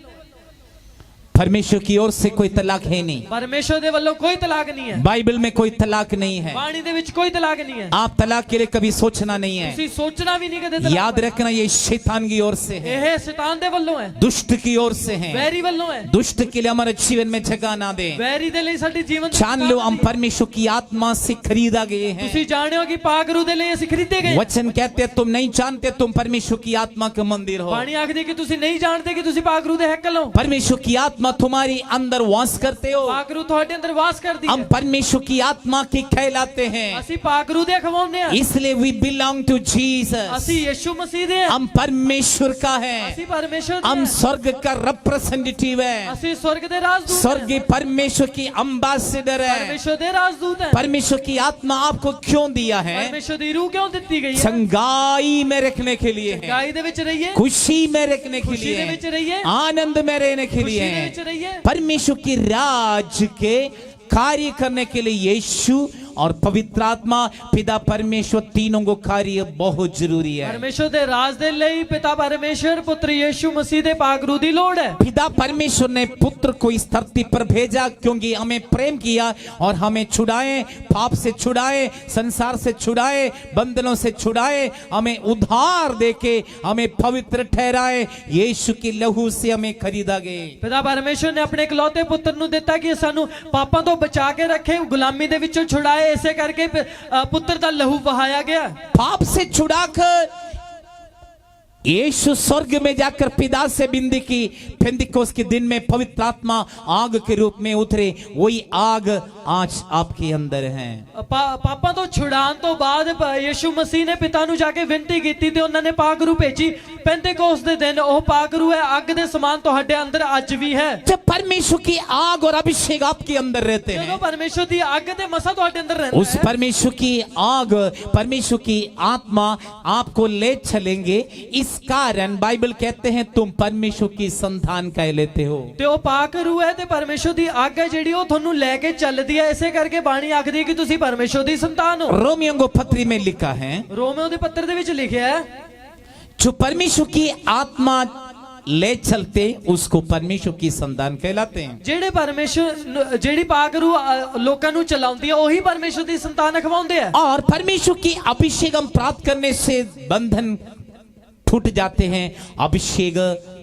परमेश्वर की ओर से कोई तलाक है नहीं। परमेश्वर दे वल्लों कोई तलाक नहीं है। बाइबल में कोई तलाक नहीं है। वाणी दे विच कोई तलाक नहीं है। आप तलाक के लिए कभी सोचना नहीं है। तुसीं सोचना भी नहीं कदे तलाक। याद रखना ये शैतान की ओर से है, यह शैतान दे वल्लों है, दुष्ट की ओर से है। वैरी वल्लों है। दुष्ट के लिए हमारे जीवन में जगह ना दे। वैरी दे लिए साडी जीवन जान लो हम परमेश्वर की आत्मा से खरीदा गए हैं। तुसीं जाने हो कि पाकरू दे लिए ਅਸੀਂ खरीदे गए। वचन कहते हैं तुम नहीं जानते तुम परमेश्वर की आत्मा के मंदिर हो। वाणी आखदी कि तुसीं नहीं जानते कि तुसीं पाकरू दे हैकल हो। परमेश्वर की आत्मा तुम्हारी अंदर वास करते हो। पाकरू ਤੁਹਾਡੇ अंदर वास करदी है। हम परमेश्वर की आत्मा की कहलाते हैं, ਅਸੀਂ पाकरू दे खवाउने हैं। इसलिए we belong to Jesus। ਅਸੀਂ यीशु मसीह दे हैं। हम परमेश्वर का है, ਅਸੀਂ परमेश्वर दे हम हैं। स्वर्ग का रिप्रेजेंटेटिव है, ਅਸੀਂ स्वर्ग दे राजदूत हैं। स्वर्ग परमेश्वर की एम्बेसडर है। परमेश्वर दे राजदूत हैं। परमेश्वर की आत्मा आपको क्यों दिया है? परमेश्वर दी रूह क्यों दित्ती गई है? संगाई में रखने के लिए है, गाय दे विच रहिए, खुशी में रखने के खुशी लिए दे है, विच रहिए, आनंद में रहने के खुशी लिए दे है। विच रहिए। परमेश्वर की राज के कार्य करने के लिए यीशु और पवित्र आत्मा पिता परमेश्वर तीनों को कार्य बहुत जरूरी है। परमेश्वर दे राज दे लई पिता परमेश्वर पुत्र यीशु मसीह दे पाकरू दी लोड़ है। पिता परमेश्वर ने पुत्र को इस धरती पर भेजा क्योंकि हमें प्रेम किया और हमें छुड़ाए, पाप से छुड़ाए, संसार से छुड़ाए, बंधनों से छुड़ाए, हमें उद्धार देके हमें पवित्र ठहराए। यीशु की लहू से हमें खरीदा गए। पिता परमेश्वर ने अपने इकलौते पुत्र नु दिता कि सानू पापां तो बचा के रखे, गुलामी दे विचों छुड़ाए। ऐसे करके पुत्र दा लहू बहाया गया। पाप से छुड़ाकर यीशु स्वर्ग में जाकर पिता से विनती की, पेंतिकोस्त के दिन में पवित्र आत्मा आग के रूप में उतरे। वही आग आज आपके अंदर है। पापा तो छुड़ान तो बाद यीशु मसीह ने पिता नु जाके विनती कीती ते उन्होंने पाकरू भेजी। पेंतिकोस्त दे दिन ओ पाकरू है, अग दे समान तुहाडे अंदर आज भी है। जब परमेश्वर की आग और अभिषेक आपके अंदर रहते हैं, जब परमेश्वर दी आग दे मसा तुहाडे अंदर रहता उस है, परमेश्वर की आग, परमेश्वर की आत्मा आपको ले चलेंगे। इस कारण बाइबल कहते हैं तुम परमेश्वर की संतान कह लेते हो। ते ओ पाकरू है ते परमेश्वर दी आग है जेड़ी ओ थानू लेके चलदी है। ऐसे करके बाणी आखदी है कि तुसी परमेश्वर दी संतान हो। रोमियो को पत्री में लिखा है, रोमियो दे पत्र दे विच लिखिया है, जो परमेश्वर की आत्मा ले चलते उसको परमेश्वर की संतान कहलाते हैं। जेड़े परमेश्वर जेड़ी पाकरू लोकां नू चलाउंदी है ओही परमेश्वर दी संतान खवाउंदे है। और परमेश्वर की अभिषेक हम प्राप्त करने से बंधन टूट जाते हैं, अभिषेक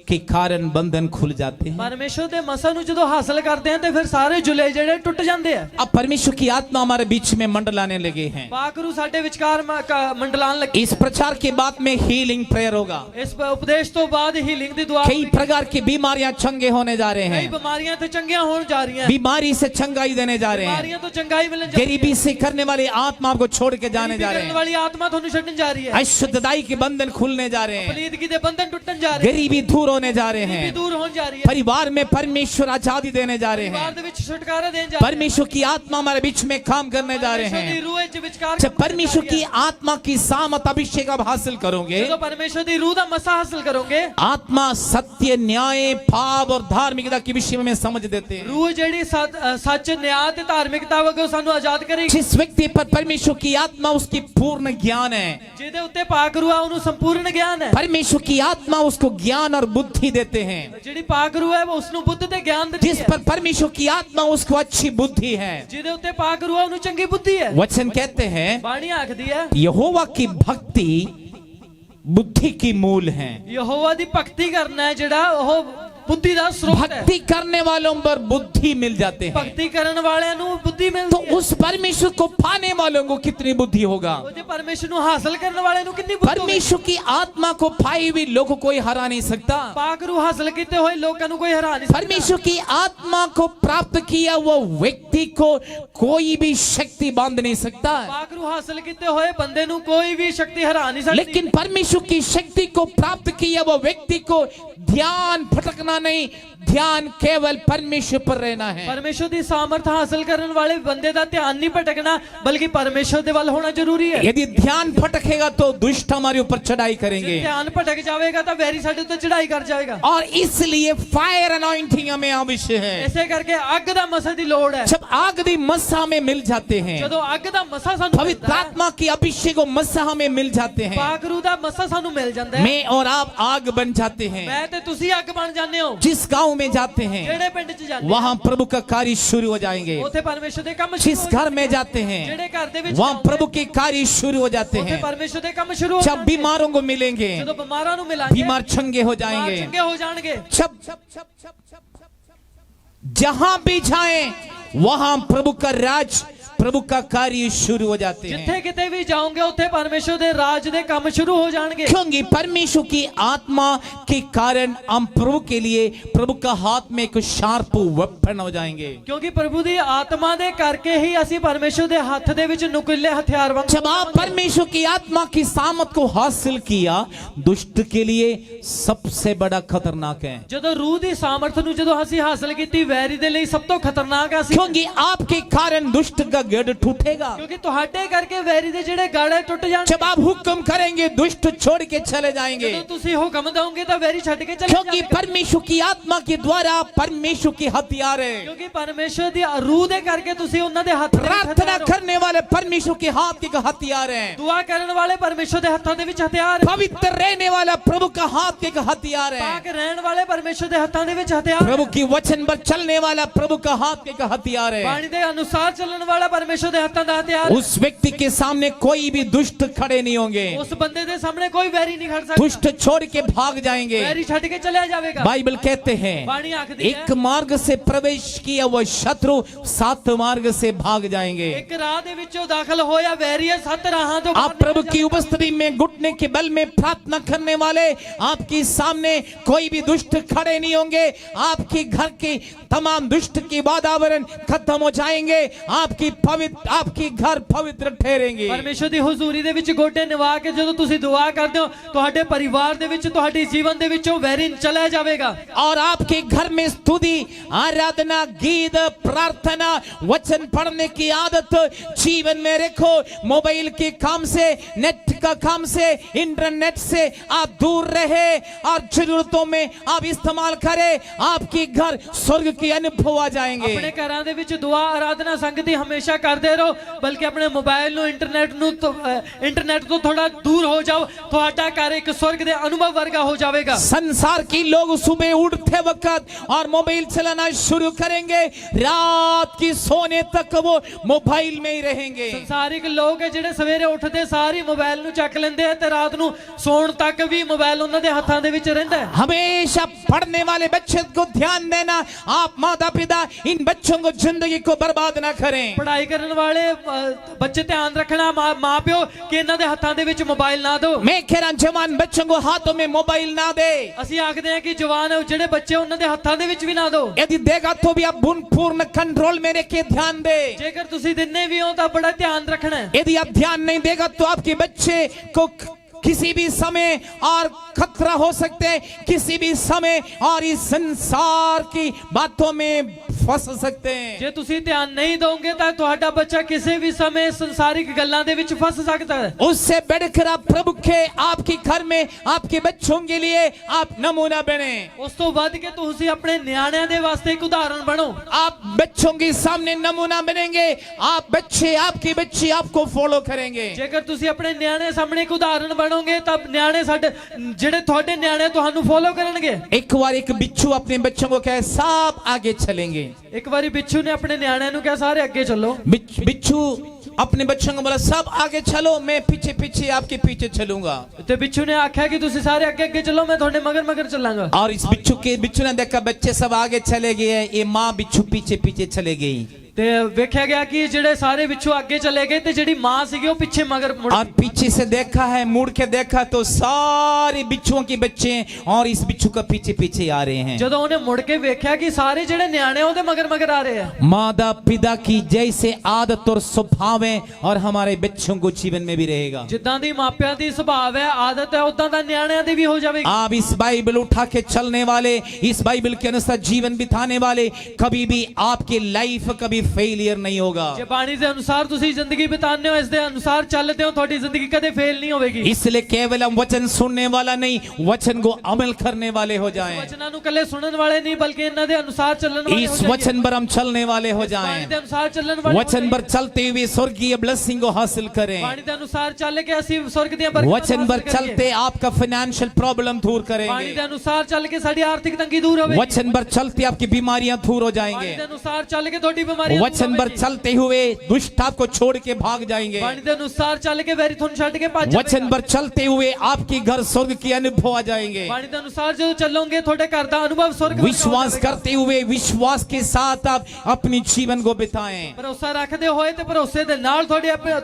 के कारण बंधन खुल जाते हैं। परमेश्वर दे मसा नु जदों हासिल करते हैं ते फिर सारे जुले जेड़े टूट जाते हैं। अब परमेश्वर की आत्मा हमारे बीच में मंडलाने लगे हैं। पाकरू साडे विचकार मंडलान लगे। इस प्रचार के बाद में हीलिंग प्रेयर होगा। इस उपदेश तो बाद हीलिंग दी दुआ, कई प्रकार की बीमारियां चंगे होने जा रहे कई हैं, बीमारियां तो चंगियां होने जा रही हैं, बीमारी से चंगाई देने जा रहे हैं, बीमारियां तो चंगाई मिलने जा रही हैं, गरीबी से करने वाली आत्मा आपको छोड़ के जाने जा रहे करने हैं, वाली आत्मा थानू छड्डन जा रही है, अशुद्धताई के बंधन खुलने जा रहे हैं, पलीदगी दे बंधन टूटन जा रहे हैं, गरीबी दूर होने जा रहे भी हैं। दूर होने जा रही है। परिवार में परमेश्वर आजादी देने जा रहे परिवार हैं। ਦੇ ਵਿੱਚ ਛੁਟਕਾਰਾ ਦੇਣ ਜਾ ਰਹੇ परमेश्वर की आत्मा हमारे बीच में काम करने जा रहे परमेश्वर ਦੀ हैं। रूह ਵਿੱਚ ਵਿਚਕਾਰ जब परमेश्वर की आत्मा की सामत अभिषेक आप हासिल करोगे, ਜਦੋਂ परमेश्वर ਦੀ रूह ਦਾ ਮਸਾ ਹਾਸਲ ਕਰੋਗੇ, आत्मा सत्य, न्याय, पाप और धार्मिकता के विषय में समझ देते हैं। रूह ਜਿਹੜੀ ਸੱਚ, ਨਿਆਂ ਤੇ ਧਾਰਮਿਕਤਾ ਵਗੋ ਸਾਨੂੰ ਆਜ਼ਾਦ ਕਰੇਗੀ। जिस व्यक्ति पर परमेश्वर की आत्मा उसकी पूर्ण ज्ञान है, ਜਿਹਦੇ ਉੱਤੇ ਪਾਕ ਰੂਹ ਆ ਉਹਨੂੰ ਸੰਪੂਰਨ ਗਿਆਨ ਹੈ। परमेश्वर की आत्मा उसको ज्ञान और बुद्धि देते हैं। ਜਿਹੜੀ ਪਾਕ ਰੂਹ ਹੈ ਉਹ ਉਸ ਨੂੰ ਬੁੱਧ ਤੇ ਗਿਆਨ ਦਿੰਦੀ जिस ਹੈ। पर परमेश्वर की आत्मा उसको अच्छी बुद्धि है। ਜਿਹਦੇ ਉੱਤੇ ਪਾਕ ਰੂਹ ਹੈ ਉਹਨੂੰ ਚੰਗੀ ਬੁੱਧੀ ਹੈ। वचन कहते हैं ਬਾਣੀ ਆਖਦੀ ਹੈ यहोवा की भक्ति बुद्धि की मूल है। ਯਹੋਵਾ ਦੀ ਭਗਤੀ ਕਰਨਾ ਹੈ ਜਿਹੜਾ ਉਹ बुद्धि ਦਾ स्रोत है। भक्ति करने वालों पर बुद्धि मिल जाते हैं। भक्ति ਕਰਨ ਵਾਲਿਆਂ ਨੂੰ ਬੁੱਧੀ तो ਮਿਲਦੀ ਹੈ। उस परमेश्वर को पाने वालों को कितनी बुद्धि होगा। ਉਹਦੇ ਪਰਮੇਸ਼ਰ ਨੂੰ ਹਾਸਲ ਕਰਨ ਵਾਲਿਆਂ ਨੂੰ ਕਿੰਨੀ ਬੁੱਧੀ ਹੋਵੇਗੀ। परमेश्वर की आत्मा को पाई हुई लोग को कोई हरा नहीं सकता। ਪਾਕ ਰੂਹ ਹਾਸਲ ਕੀਤੇ ਹੋਏ ਲੋਕਾਂ ਨੂੰ ਕੋਈ ਹਰਾ ਨਹੀਂ ਸਕਦਾ। परमेश्वर की आत्मा को प्राप्त किया वो व्यक्ति को कोई भी शक्ति बांध नहीं सकता। ਪਾਕ ਰੂਹ ਹਾਸਲ ਕੀਤੇ ਹੋਏ ਬੰਦੇ ਨੂੰ ਕੋਈ ਵੀ ਸ਼ਕਤੀ ਹਰਾ ਨਹੀਂ ਸਕਦੀ। लेकिन परमेश्वर की शक्ति को प्राप्त किया वो व्यक्ति को ध्यान भटकना नहीं, ध्यान केवल परमेश्वर पर रहना है। ਪਰਮੇਸ਼ਰ ਦੀ ਸਾਮਰਥ ਹਾਸਲ ਕਰਨ ਵਾਲੇ ਬੰਦੇ ਦਾ ਧਿਆਨ ਨਹੀਂ ਭਟਕਣਾ ਬਲਕਿ ਪਰਮੇਸ਼ਰ ਦੇ ਵੱਲ ਹੋਣਾ ਜ਼ਰੂਰੀ ਹੈ। यदि ध्यान भटकेगा तो दुष्ट हमारे ऊपर चढ़ाई ਜੇ करेंगे ਧਿਆਨ ਭਟਕ ਜਾਵੇਗਾ ਤਾਂ ਵੈਰੀ ਸਾਡੇ ਉੱਤੇ ਚੜਾਈ ਕਰ ਜਾਏਗਾ। और इसलिए फायर अनॉइंटिंग हमें आवश्यक है। ਇਸੇ ਕਰਕੇ ਅੱਗ ਦਾ ਮਸਾ ਦੀ ਲੋੜ ਹੈ। जब आग दी मस्सा में मिल जाते हैं, ਜਦੋਂ ਅੱਗ ਦਾ ਮਸਾ ਸਾਨੂੰ पवित्र ਮਿਲਦਾ ਹੈ, आत्मा की अभिषेक और मस्सा हमें मिल जाते हैं, ਪਾਕ ਰੂਹ ਦਾ ਮਸਾ ਸਾਨੂੰ ਮਿਲ ਜਾਂਦਾ ਹੈ। मैं और आप आग बन जाते हैं। ਮੈਂ ਤੇ ਤੁਸੀਂ ਅੱਗ ਬਣ ਜਾਂਦੇ ਹੋ। जिस गांव में जाते हैं ਜਿਹੜੇ ਪਿੰਡ 'ਚ ਜਾਂਦੇ वहां प्रभु का कार्य शुरू हो जाएंगे। ਉੱਥੇ ਪਰਮੇਸ਼ਰ ਦੇ ਕੰਮ जिस ਸ਼ੁਰੂ घर में जाते हैं ਜਿਹੜੇ ਘਰ ਦੇ ਵਿੱਚ वहां प्रभु के कार्य शुरू हो जाते ਉੱਥੇ हैं। ਪਰਮੇਸ਼ਰ ਦੇ ਕੰਮ ਸ਼ੁਰੂ ਹੋ जब ਜਾਂਦੇ बीमारों को मिलेंगे ਜਦੋਂ ਬਿਮਾਰਾਂ ਨੂੰ ਮਿਲਾਂਗੇ बीमार चंगे हो ਬਿਮਾਰ जाएंगे। ਚੰਗੇ ਹੋ ਜਾਣਗੇ। जहां भी जाएं वहां प्रभु का राज, प्रभु का कार्य शुरू हो जाते हैं। ਜਿੱਥੇ ਕਿਤੇ ਵੀ ਜਾਓਗੇ ਉੱਥੇ ਪਰਮੇਸ਼ਰ ਦੇ ਰਾਜ ਦੇ ਕੰਮ ਸ਼ੁਰੂ ਹੋ ਜਾਣਗੇ। क्योंकि परमेश्वर की आत्मा के कारण हम प्रभु के लिए प्रभु का हाथ में एक शार्प वेपन हो जाएंगे। ਕਿਉਂਕਿ ਪ੍ਰਭੂ ਦੀ ਆਤਮਾ ਦੇ ਕਰਕੇ ਹੀ ਅਸੀਂ ਪਰਮੇਸ਼ਰ ਦੇ ਹੱਥ ਦੇ ਵਿੱਚ ਨੁਕੀਲੇ ਹਥਿਆਰ ਵਾਂਗ जब आप परमेश्वर की आत्मा की सामत को हासिल किया, दुष्ट के लिए सबसे बड़ा खतरनाक है। ਜਦੋਂ ਰੂਹ ਦੀ ਸਾਮਰਥ ਨੂੰ ਜਦੋਂ ਅਸੀਂ ਹਾਸਲ ਕੀਤੀ ਵੈਰੀ ਦੇ ਲਈ ਸਭ ਤੋਂ ਖਤਰਨਾਕ ਅਸੀਂ क्योंकि आपके कारण दुष्ट का गढ़ टूटेगा। ਕਿਉਂਕਿ ਤੁਹਾਡੇ ਕਰਕੇ ਵੈਰੀ ਦੇ ਜਿਹੜੇ ਗਾੜੇ ਟੁੱਟ ਜਾਣਗੇ। जब आप हुक्म करेंगे दुष्ट छोड़ के चले जाएंगे। ਜਦੋਂ ਤੁਸੀਂ ਹੁਕਮ ਦੋਗੇ ਤਾਂ ਵੈਰੀ ਛੱਡ ਕੇ ਚਲੇ क्योंकि ਜਾਣਗੇ। परमेश्वर की आत्मा के द्वारा परमेश्वर की हथियार है। ਕਿਉਂਕਿ ਪਰਮੇਸ਼ਰ ਦੀ ਰੂਹ ਦੇ ਕਰਕੇ ਤੁਸੀਂ ਉਹਨਾਂ ਦੇ ਹੱਥ ਦੇ ਵਿੱਚ प्रार्थना ਹਥਿਆਰ ਹੋ। करने वाले परमेश्वर के हाथ के हथियार है। ਦੁਆ ਕਰਨ ਵਾਲੇ ਪਰਮੇਸ਼ਰ ਦੇ ਹੱਥਾਂ ਦੇ ਵਿੱਚ ਹਥਿਆਰ ਹੈ। पवित्र रहने वाला प्रभु का हाथ के हथियार है। ਪਾਕ ਰਹਿਣ ਵਾਲੇ ਪਰਮੇਸ਼ਰ ਦੇ ਹੱਥਾਂ ਦੇ ਵਿੱਚ ਹਥਿਆਰ ਹੈ। प्रभु की वचन पर चलने वाला प्रभु का हाथ के हथियार है। ਬਾਣੀ ਦੇ ਅਨੁਸਾਰ ਚੱਲਣ ਵਾਲਾ ਪਰਮੇਸ਼ਰ ਦੇ ਹੱਥਾਂ ਦਾ ਹਥਿਆਰ ਹੈ। उस व्यक्ति के सामने कोई भी दुष्ट खड़े नहीं होंगे। ਉਸ ਬੰਦੇ ਦੇ ਸਾਹਮਣੇ ਕੋਈ ਵੈਰੀ ਨਹੀਂ ਖੜ ਸਕਦਾ। दुष्ट छोड़ के भाग जाएंगे। ਵੈਰੀ ਛੱਡ ਕੇ ਚਲਿਆ ਜਾਵੇਗਾ। बाइबल कहते हैं ਬਾਣੀ ਆਖਦੀ एक ਹੈ मार्ग से प्रवेश किया वो शत्रु 7 मार्ग से भाग जाएंगे। ਇੱਕ ਰਾਹ ਦੇ ਵਿੱਚੋਂ ਦਾਖਲ ਹੋਇਆ ਵੈਰੀ 7 ਰਾਹਾਂ ਤੋਂ आप प्रभु की उपस्थिति में घुटने के बल में प्रार्थना करने वाले आपके सामने कोई भी दुष्ट खड़े नहीं होंगे। आपके घर के तमाम दुष्ट की वातावरण खत्म हो जाएंगे। आपकी घर पवित्र ठहरेंगे। ਪਰਮੇਸ਼ਰ ਦੀ ਹਜ਼ੂਰੀ ਦੇ ਵਿੱਚ ਗੋਡੇ ਨਿਵਾ ਕੇ ਜਦੋਂ ਤੁਸੀਂ ਦੁਆ ਕਰਦੇ ਹੋ ਤੁਹਾਡੇ ਪਰਿਵਾਰ ਦੇ ਵਿੱਚ ਤੁਹਾਡੇ ਜੀਵਨ ਦੇ ਵਿੱਚੋਂ ਵੈਰੀ ਚਲਾ ਜਾਵੇਗਾ। और आपके घर में स्तुति, आराधना, गीत, प्रार्थना, वचन पढ़ने की आदत जीवन में रखो। मोबाइल के काम से, नेट का काम से, इंटरनेट से आप दूर रहे और जरूरतों में आप इस्तेमाल करें। आपके घर स्वर्ग के अनुभव आ जाएंगे। ਆਪਣੇ ਘਰਾਂ ਦੇ ਵਿੱਚ ਦੁਆ ਆਰਾਧਨਾ ਸੰਗਤੀ ਹਮੇਸ਼ਾ ਕਰਦੇ ਰਹੋ ਬਲਕਿ ਆਪਣੇ ਮੋਬਾਈਲ ਨੂੰ ਇੰਟਰਨੈਟ ਤੋਂ ਥੋੜਾ दूर हो जाओ। ਤੁਹਾਡਾ ਘਰ ਇੱਕ स्वर्ग ਦੇ ਅਨੁਭਵ ਵਰਗਾ ਹੋ ਜਾਵੇਗਾ। संसार के लोग सुबह उठते वक्त और मोबाइल चलाना शुरू करेंगे, रात की सोने तक वो मोबाइल में ही रहेंगे। ਸੰਸਾਰਿਕ ਲੋਕ ਹੈ ਜਿਹੜੇ ਸਵੇਰੇ ਉੱਠਦੇ ਸਾਰੀ ਮੋਬਾਈਲ ਨੂੰ ਚੱਕ ਲੈਂਦੇ ਆ ਤੇ ਰਾਤ ਨੂੰ ਸੌਣ ਤੱਕ ਵੀ ਮੋਬਾਈਲ ਉਹਨਾਂ ਦੇ ਹੱਥਾਂ ਦੇ ਵਿੱਚ ਰਹਿੰਦਾ ਹੈ। हमेशा पढ़ने वाले बच्चे को ध्यान देना। आप माता पिता इन बच्चों को जिंदगी को बर्बाद ना करें। ਪੜ੍ਹਾਈ ਕਰਨ ਵਾਲੇ ਬੱਚੇ ਧਿਆਨ ਰੱਖਣਾ ਮਾਂ ਪਿਓ ਕਿ ਇਹਨਾਂ ਦੇ ਹੱਥਾਂ ਦੇ ਵਿੱਚ ਮੋਬਾਈਲ ਨਾ ਦਿਓ। मैं कह रहा जवान बच्चों को हाथों में मोबाइल ना दे। ਅਸੀਂ ਆਖਦੇ ਹਾਂ ਕਿ ਜਵਾਨ ਜਿਹੜੇ ਬੱਚੇ ਉਹਨਾਂ ਦੇ ਹੱਥਾਂ ਦੇ ਵਿੱਚ ਵੀ ਨਾ ਦਿਓ। यदि देगा तो भी आप पूर्ण कंट्रोल में रख के ध्यान दे। ਜੇਕਰ ਤੁਸੀਂ ਦਿੰਨੇ ਵੀ ਹੋ ਤਾਂ ਬੜਾ ਧਿਆਨ ਰੱਖਣਾ ਹੈ। यदि आप ध्यान नहीं देगा तो आपके बच्चे को किसी भी समय और खतरा हो सकते हैं, किसी भी समय और इस संसार की बातों में फंस सकते हैं। ਜੇ ਤੁਸੀਂ ਧਿਆਨ ਨਹੀਂ ਦੋਗੇ ਤਾਂ ਤੁਹਾਡਾ ਬੱਚਾ ਕਿਸੇ ਵੀ ਸਮੇਂ ਸੰਸਾਰਿਕ ਗੱਲਾਂ ਦੇ ਵਿੱਚ ਫਸ ਸਕਦਾ ਹੈ। उससे बढ़कर आप प्रभु के आपके घर में आपके बच्चों के लिए आप नमूना बने। ਉਸ ਤੋਂ ਵੱਧ ਕੇ ਤੁਸੀਂ ਆਪਣੇ ਨਿਆਣਿਆਂ ਦੇ ਵਾਸਤੇ ਇੱਕ ਉਦਾਹरण ਬਣੋ। आप बच्चों के सामने नमूना बनेंगे, आप बच्चे आपके बच्चे आपको फॉलो करेंगे। ਜੇਕਰ ਤੁਸੀਂ ਆਪਣੇ ਨਿਆਣੇ ਸਾਹਮਣੇ ਇੱਕ ਉਦਾਹरण ਬਣੋਗੇ ਤਾਂ ਨਿਆਣੇ ਸਾਡੇ ਜਿਹੜੇ ਤੁਹਾਡੇ ਨਿਆਣੇ ਤੁਹਾਨੂੰ ਫੋਲੋ ਕਰਨਗੇ। एक बार एक बिच्छू अपने बच्चों को कहे सब आगे चलेंगे। ਇੱਕ ਵਾਰੀ ਬਿੱਛੂ ਨੇ ਆਪਣੇ ਨਿਆਣਿਆਂ ਨੂੰ ਕਿਹਾ ਸਾਰੇ ਅੱਗੇ ਚੱਲੋ। बिच्छू अपने बच्चों को बोला सब आगे चलो, मैं पीछे पीछे आपके पीछे चलूंगा। ਤੇ ਬਿੱਛੂ ਨੇ ਆਖਿਆ ਕਿ ਤੁਸੀਂ ਸਾਰੇ ਅੱਗੇ ਅੱਗੇ ਚੱਲੋ, ਮੈਂ ਤੁਹਾਡੇ मगर मगर ਚੱਲਾਂਗਾ। और इस बिच्छू ने देखा बच्चे सब आगे चले गए, ये माँ बिच्छू पीछे पीछे चले गई। ਤੇ ਵੇਖਿਆ ਗਿਆ ਕਿ ਜਿਹੜੇ ਸਾਰੇ ਬਿੱਛੂ ਅੱਗੇ ਚਲੇ ਗਏ ਤੇ ਜਿਹੜੀ ਮਾਂ ਸੀਗੀ ਉਹ ਪਿੱਛੇ ਮਗਰ ਮੁੜ और पीछे से देखा है, मुड़ के देखा तो सारे बिच्छुओं के बच्चे और इस बिच्छू का पीछे पीछे आ रहे हैं। ਜਦੋਂ ਉਹਨੇ ਮੁੜ ਕੇ ਵੇਖਿਆ ਕਿ ਸਾਰੇ ਜਿਹੜੇ ਨਿਆਣੇ ਉਹਦੇ ਮਗਰ ਮਗਰ ਆ ਰਹੇ ਆ। माता पिता की जैसे आदत और स्वभाव है और हमारे बच्चों को जीवन में भी रहेगा। ਜਿੱਦਾਂ ਦੀ ਮਾਪਿਆਂ ਦੀ ਸੁਭਾਅ ਹੈ, ਆਦਤ ਹੈ, ਉਦਾਂ ਦਾ ਨਿਆਣਿਆਂ ਦੀ ਵੀ ਹੋ ਜਾਵੇਗੀ। आप इस बाइबल उठा के चलने वाले, इस बाइबल के अनुसार जीवन बिताने वाले, कभी भी आपकी लाइफ कभी फेलियर नहीं होगा। ਜੇ ਬਾਣੀ ਦੇ ਅਨੁਸਾਰ ਤੁਸੀਂ ਜ਼ਿੰਦਗੀ ਬਿਤਾਉਂਦੇ ਹੋ, ਇਸ ਦੇ ਅਨੁਸਾਰ ਚੱਲਦੇ ਹੋ, ਤੁਹਾਡੀ ਜ਼ਿੰਦਗੀ ਕਦੇ ਫੇਲ ਨਹੀਂ ਹੋਵੇਗੀ। इसलिए केवल हम वचन सुनने वाला नहीं, वचन को अमल करने वाले हो जाएं। ਵਚਨਾਂ ਨੂੰ ਕੱਲੇ ਸੁਣਨ ਵਾਲੇ ਨਹੀਂ ਬਲਕਿ ਇਹਨਾਂ ਦੇ ਅਨੁਸਾਰ ਚੱਲਣ ਵਾਲੇ ਹੋ इस ਜਾਈਏ। वचन पर हम चलने वाले हो ਬਾਣੀ जाएं। ਦੇ ਅਨੁਸਾਰ ਚੱਲਣ ਵਾਲੇ ਹੋ वचन पर ਜਾਈਏ। चलते हुए स्वर्गीय ब्लेसिंग को हासिल करें। ਬਾਣੀ ਦੇ ਅਨੁਸਾਰ ਚੱਲ ਕੇ ਅਸੀਂ स्वर्ग ਦੀਆਂ ਬਰਕਤਾਂ वचन पर हासिल करिए। चलते आपका फाइनेंशियल प्रॉब्लम दूर ਬਾਣੀ ਦੇ करेंगे। ਅਨੁਸਾਰ ਚੱਲ ਕੇ ਸਾਡੀ ਆਰਥਿਕ ਤੰਗੀ ਦੂਰ ਹੋਵੇਗੀ। वचन पर चलते आपकी बीमारियां दूर हो ਬਾਣੀ जाएंगे। ਦੇ ਅਨੁਸਾਰ ਚੱਲ ਕੇ ਤੁਹਾਡੀ ਬਿਮਾਰੀਆਂ ਦੂਰ वचन पर ਹੋਵੇਗੀ। चलते हुए दुष्ट आपको छोड़ के भाग जाएंगे। ਬਾਣੀ ਦੇ ਅਨੁਸਾਰ ਚੱਲ ਕੇ ਵੈਰੀ ਤੁਹਾਨੂੰ ਛੱਡ ਕੇ ਭੱਜ वचन ਜਾਵੇਗਾ। पर चलते हुए आपके घर स्वर्ग के अनुभव आ जाएंगे। ਬਾਣੀ ਦੇ ਅਨੁਸਾਰ ਜਦੋਂ ਚੱਲੋਗੇ ਤੁਹਾਡੇ ਘਰ ਦਾ ਅਨੁਭव स्वर्ग ਵਰਗਾ ਹੋ विश्वास ਜਾਵੇਗਾ। करते हुए विश्वास के साथ आप अपनी जीवन को बिताएं। ਭਰੋਸਾ ਰੱਖਦੇ ਹੋਏ ਤੇ ਭਰੋਸੇ ਦੇ ਨਾਲ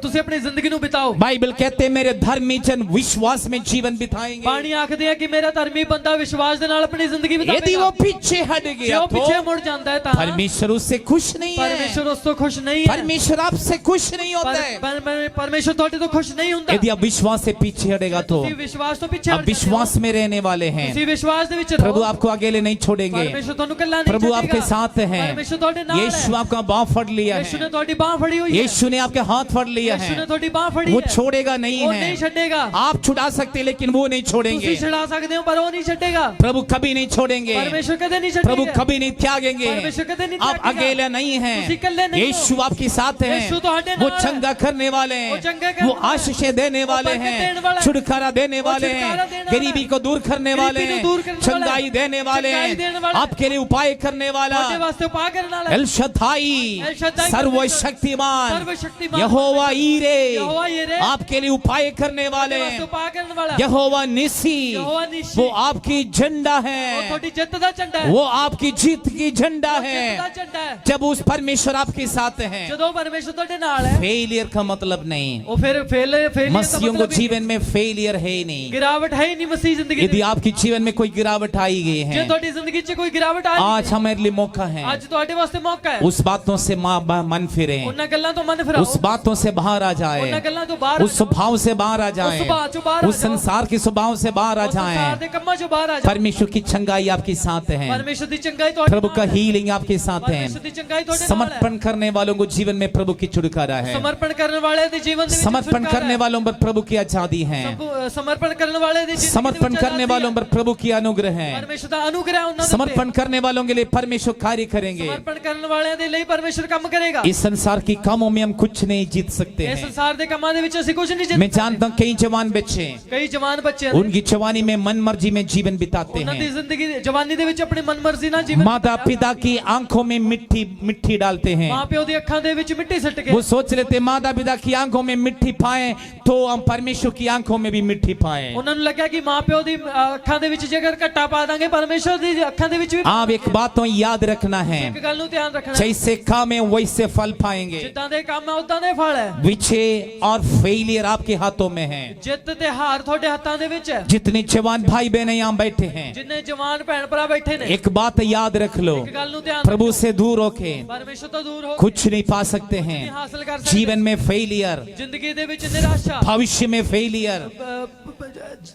ਤੁਸੀਂ ਆਪਣੀ ਜ਼ਿੰਦਗੀ ਨੂੰ ਬਿਤਾਓ। बाइबल कहते हैं मेरे धर्मी जन विश्वास में जीवन बिताएंगे। ਬਾਣੀ ਆਖਦੇ ਆ ਕਿ ਮੇਰਾ ਧਰਮੀ ਬੰਦਾ ਵਿਸ਼ਵਾਸ ਦੇ ਨਾਲ ਆਪਣੀ ਜ਼ਿੰਦਗੀ यदि ਬਿਤਾਵੇਗਾ। वो पीछे हट ਜੇ गया ਉਹ ਪਿੱਛੇ तो ਮੁੜ ਜਾਂਦਾ ਹੈ ਤਾਂ परमेश्वर उससे खुश नहीं है। ਪਰਮੇਸ਼ਰ ਉਸ ਤੋਂ ਖੁਸ਼ ਨਹੀਂ ਹੈ। परमेश्वर आपसे खुश नहीं होता है। ਪਰਮੇਸ਼ਰ ਤੁਹਾਡੇ ਤੋਂ ਖੁਸ਼ ਨਹੀਂ ਹੁੰਦਾ। यदि आप विश्वास से पीछे हटेगा तो ਤੁਸੀਂ ਵਿਸ਼ਵਾਸ ਤੋਂ ਪਿੱਛੇ आप ਹਟ ਜਾਂਦੇ ਹੋ। विश्वास में रहने वाले हैं। ਤੁਸੀਂ ਵਿਸ਼ਵਾਸ ਦੇ ਵਿੱਚ प्रभु ਰਹੋ। आपको अकेले नहीं छोड़ेंगे। ਪਰਮੇਸ਼ਰ ਤੁਹਾਨੂੰ ਇਕੱਲਾ ਨਹੀਂ प्रभु ਛੱਡੇਗਾ। आपके साथ हैं। ਪਰਮੇਸ਼ਰ ਤੁਹਾਡੇ ਨਾਲ यीशु ਹੈ। आपका बाह फड़ लिया ਯीशु है। ਨੇ ਤੁਹਾਡੀ ਬਾਹ ਫੜੀ ਹੋਈ ਹੈ। यीशु ने आपके हाथ फड़ लिया ਯीशु ਨੇ है। ਤੁਹਾਡੀ ਬਾਹ ਫੜੀ वो ਹੈ। छोड़ेगा नहीं ਉਹ ਨਹੀਂ है। ਛੱਡੇਗਾ। आप छुड़ा सकते हैं लेकिन वो नहीं ਤੁਸੀਂ छोड़ेंगे। ਛੁਡਾ ਸਕਦੇ ਹੋ ਪਰ ਉਹ ਨਹੀਂ ਛੱਡੇਗਾ। प्रभु कभी नहीं छोड़ेंगे। ਪਰਮੇਸ਼ਰ ਕਦੇ ਨਹੀਂ प्रभु ਛੱਡੇਗਾ। कभी नहीं त्यागेंगे। परमेश्वर कदे नहीं आप त्यागेगा। अकेले नहीं तुसी हैं। इकल्ले नहीं हो। यीशु आपके साथ यीशु तो हटे हैं। नाल वो है। चंगा करने वाले वो चंगा हैं। करने वो वाला है। आशीषें देने वो वाले बरकत हैं। देने वाला है। छुटकारा देने वो वाले छुटकारा हैं। देने वाला गरीबी है। को दूर करने वाले गरीबी को हैं। दूर करने वाला है। चंगाई देने वाले चंगाई देने वाला हैं। है। आपके लिए उपाय करने वाला ਤੁਹਾਡੇ ਵਾਸਤੇ ਉਪਾਅ ਕਰਨ ਵਾਲਾ एल शद्दाई एल शद्दाई सर्वशक्तिमान सर्वशक्तिमान यहोवा ईरे यहोवा यीरे आपके लिए उपाय करने वाले ਤੁਹਾਡੇ ਵਾਸਤੇ हैं। ਉਪਾਅ ਕਰਨ ਵਾਲਾ यहोवा निसी यहोवा निसी वो आपकी झंडा ਉਹ है। ਤੁਹਾਡੀ ਜਿੱਤ ਦਾ ਝੰਡਾ ਹੈ। वो आपकी जीत की झंडा ਉਹ ਜਿੱਤ ਦਾ है। ਝੰਡਾ ਹੈ। जब उस परमेश्वर आपके साथ है, ਜਦੋਂ ਪਰਮੇਸ਼ਰ ਤੁਹਾਡੇ ਨਾਲ ਹੈ फेलियर का मतलब नहीं। ਉਹ ਫਿਰ ਫੇਲ ਦਾ मसीहियों को मतलब ही जीवन में फेलियर है ही नहीं। गिरावट है ही नहीं मसीह जिंदगी यदि में। आपके जीवन में कोई गिरावट आई गई ਜੇ है, ਤੁਹਾਡੀ ਜ਼ਿੰਦਗੀ 'ਚ ਕੋਈ ਗਿਰਾਵਟ ਆ आज हमारे लिए मौका है ਅੱਜ ਤੁਹਾਡੇ ਵਾਸਤੇ ਮੌਕਾ ਹੈ। उस बातों से मन फिरे, ਉਹਨਾਂ ਗੱਲਾਂ ਤੋਂ ਮਨ ਫਿਰਾਓ। उस बातों से बाहर आ ਉਹਨਾਂ जाए, ਗੱਲਾਂ ਤੋਂ ਬਾਹਰ उस स्वभाव से बाहर आ जाए, सुभाव से बाहर आ उस जाओ। संसार के स्वभाव से बाहर आ ਉਸ ਸੰਸਾਰ जाए। ਦੇ ਕੰਮਾਂ 'ਚੋਂ ਬਾਹਰ ਆ ਜਾਓ। परमेश्वर की चंगाई आपके साथ है। ਪਰਮੇਸ਼ਰ ਦੀ ਚੰਗਾਈ ਤੁਹਾਡੇ प्रभु का ਨਾਲ ਹੈ। हीलिंग आपके साथ है। ਪਰਮੇਸ਼ਰ ਦੀ ਚੰਗਾਈ ਤੁਹਾਡੇ ਨਾਲ ਹੈ। समर्पण करने वालों को जीवन में प्रभु की छुटकारा है। ਸਮਰਪਣ ਕਰਨ ਵਾਲੇ ਦੇ ਜੀਵਨ ਦੇ ਵਿੱਚ समर्पण छुटकारा करने है। वालों पर प्रभु की आजादी है। समर्पण करने वाले ਦੀ ਜ਼ਿੰਦਗੀ ਦੇ समर्पण ਵਿੱਚ करने ਆਜ਼ਾਦੀ वालों है। पर प्रभु की अनुग्रह है। ਪਰਮੇਸ਼ਰ ਦਾ ਅਨੁਗ੍ਰਹ ਉਹਨਾਂ ਦੇ ਉੱਤੇ। समर्पण करने वालों के लिए परमेश्वर कार्य करेंगे। ਸਮਰਪਣ ਕਰਨ ਵਾਲਿਆਂ ਦੇ ਲਈ ਪਰਮੇਸ਼ਰ ਕੰਮ ਕਰੇਗਾ। इस संसार की कामों में हम कुछ नहीं जीत सकते ਇਸ हैं। ਸੰਸਾਰ ਦੇ ਕੰਮਾਂ ਦੇ ਵਿੱਚ ਅਸੀਂ ਕੁਝ ਨਹੀਂ मैं ਜਿੱਤ जानता हूँ कई जवान बच्चे ਕਈ ਜਵਾਨ ਬੱਚੇ ਨੇ उनकी जवानी में मन मर्जी में जीवन बिताते ਉਹਨਾਂ ਦੀ हैं। ਜ਼ਿੰਦਗੀ ਜਵਾਨੀ ਦੇ ਵਿੱਚ ਆਪਣੀ ਮਨਮਰਜ਼ੀ ਨਾਲ ਜੀਵਨ माता पिता की आंखों में मिट्टी डालते हैं। ਮਾਂ ਪਿਓ ਦੀ ਅੱਖਾਂ ਦੇ ਵਿੱਚ ਮਿੱਟੀ ਸਿੱਟ ਕੇ वो सोच लेते हैं माता पिता की आंखों में मिट्टी पाए तो हम परमेश्वर की आंखों में भी मिट्टी पाए। ਉਹਨਾਂ ਨੂੰ ਲੱਗਿਆ ਕਿ ਮਾਂ ਪਿਓ ਦੀ ਅੱਖਾਂ ਦੇ ਵਿੱਚ ਜੇਕਰ ਘੱਟਾ ਪਾ ਦਾਂਗੇ ਪਰਮੇਸ਼ਰ ਦੀ ਅੱਖਾਂ ਦੇ ਵਿੱਚ ਵੀ आप एक बात तो याद रखना है, ਇੱਕ ਗੱਲ ਨੂੰ ਧਿਆਨ ਰੱਖਣਾ ਹੈ। जैसे काम है वैसे फल पाएंगे। ਜਿੱਦਾਂ ਦੇ ਕੰਮ ਹੈ ਉਦਾਂ ਦੇ ਫਲ ਹੈ। विजय और फेलियर आपके हाथों में है। ਜਿੱਤ ਤੇ ਹਾਰ ਤੁਹਾਡੇ ਹੱਥਾਂ ਦੇ ਵਿੱਚ ਹੈ। जितने जवान भाई बहन यहाँ बैठे हैं, ਜਿੰਨੇ ਜਵਾਨ ਭੈਣ ਭਰਾ ਬੈਠੇ ਨੇ एक बात याद रख लो, ਇੱਕ ਗੱਲ ਨੂੰ ਧਿਆਨ प्रभु से दूर होके ਪਰਮੇਸ਼ਰ परमेश्वर तो दूर हो कुछ नहीं पा सकते नहीं हैं। हासिल कर सकते जीवन में फेलियर, जिंदगी ਦੇ ਵਿੱਚ ਨਿਰਾਸ਼ਾ भविष्य में फेलियर,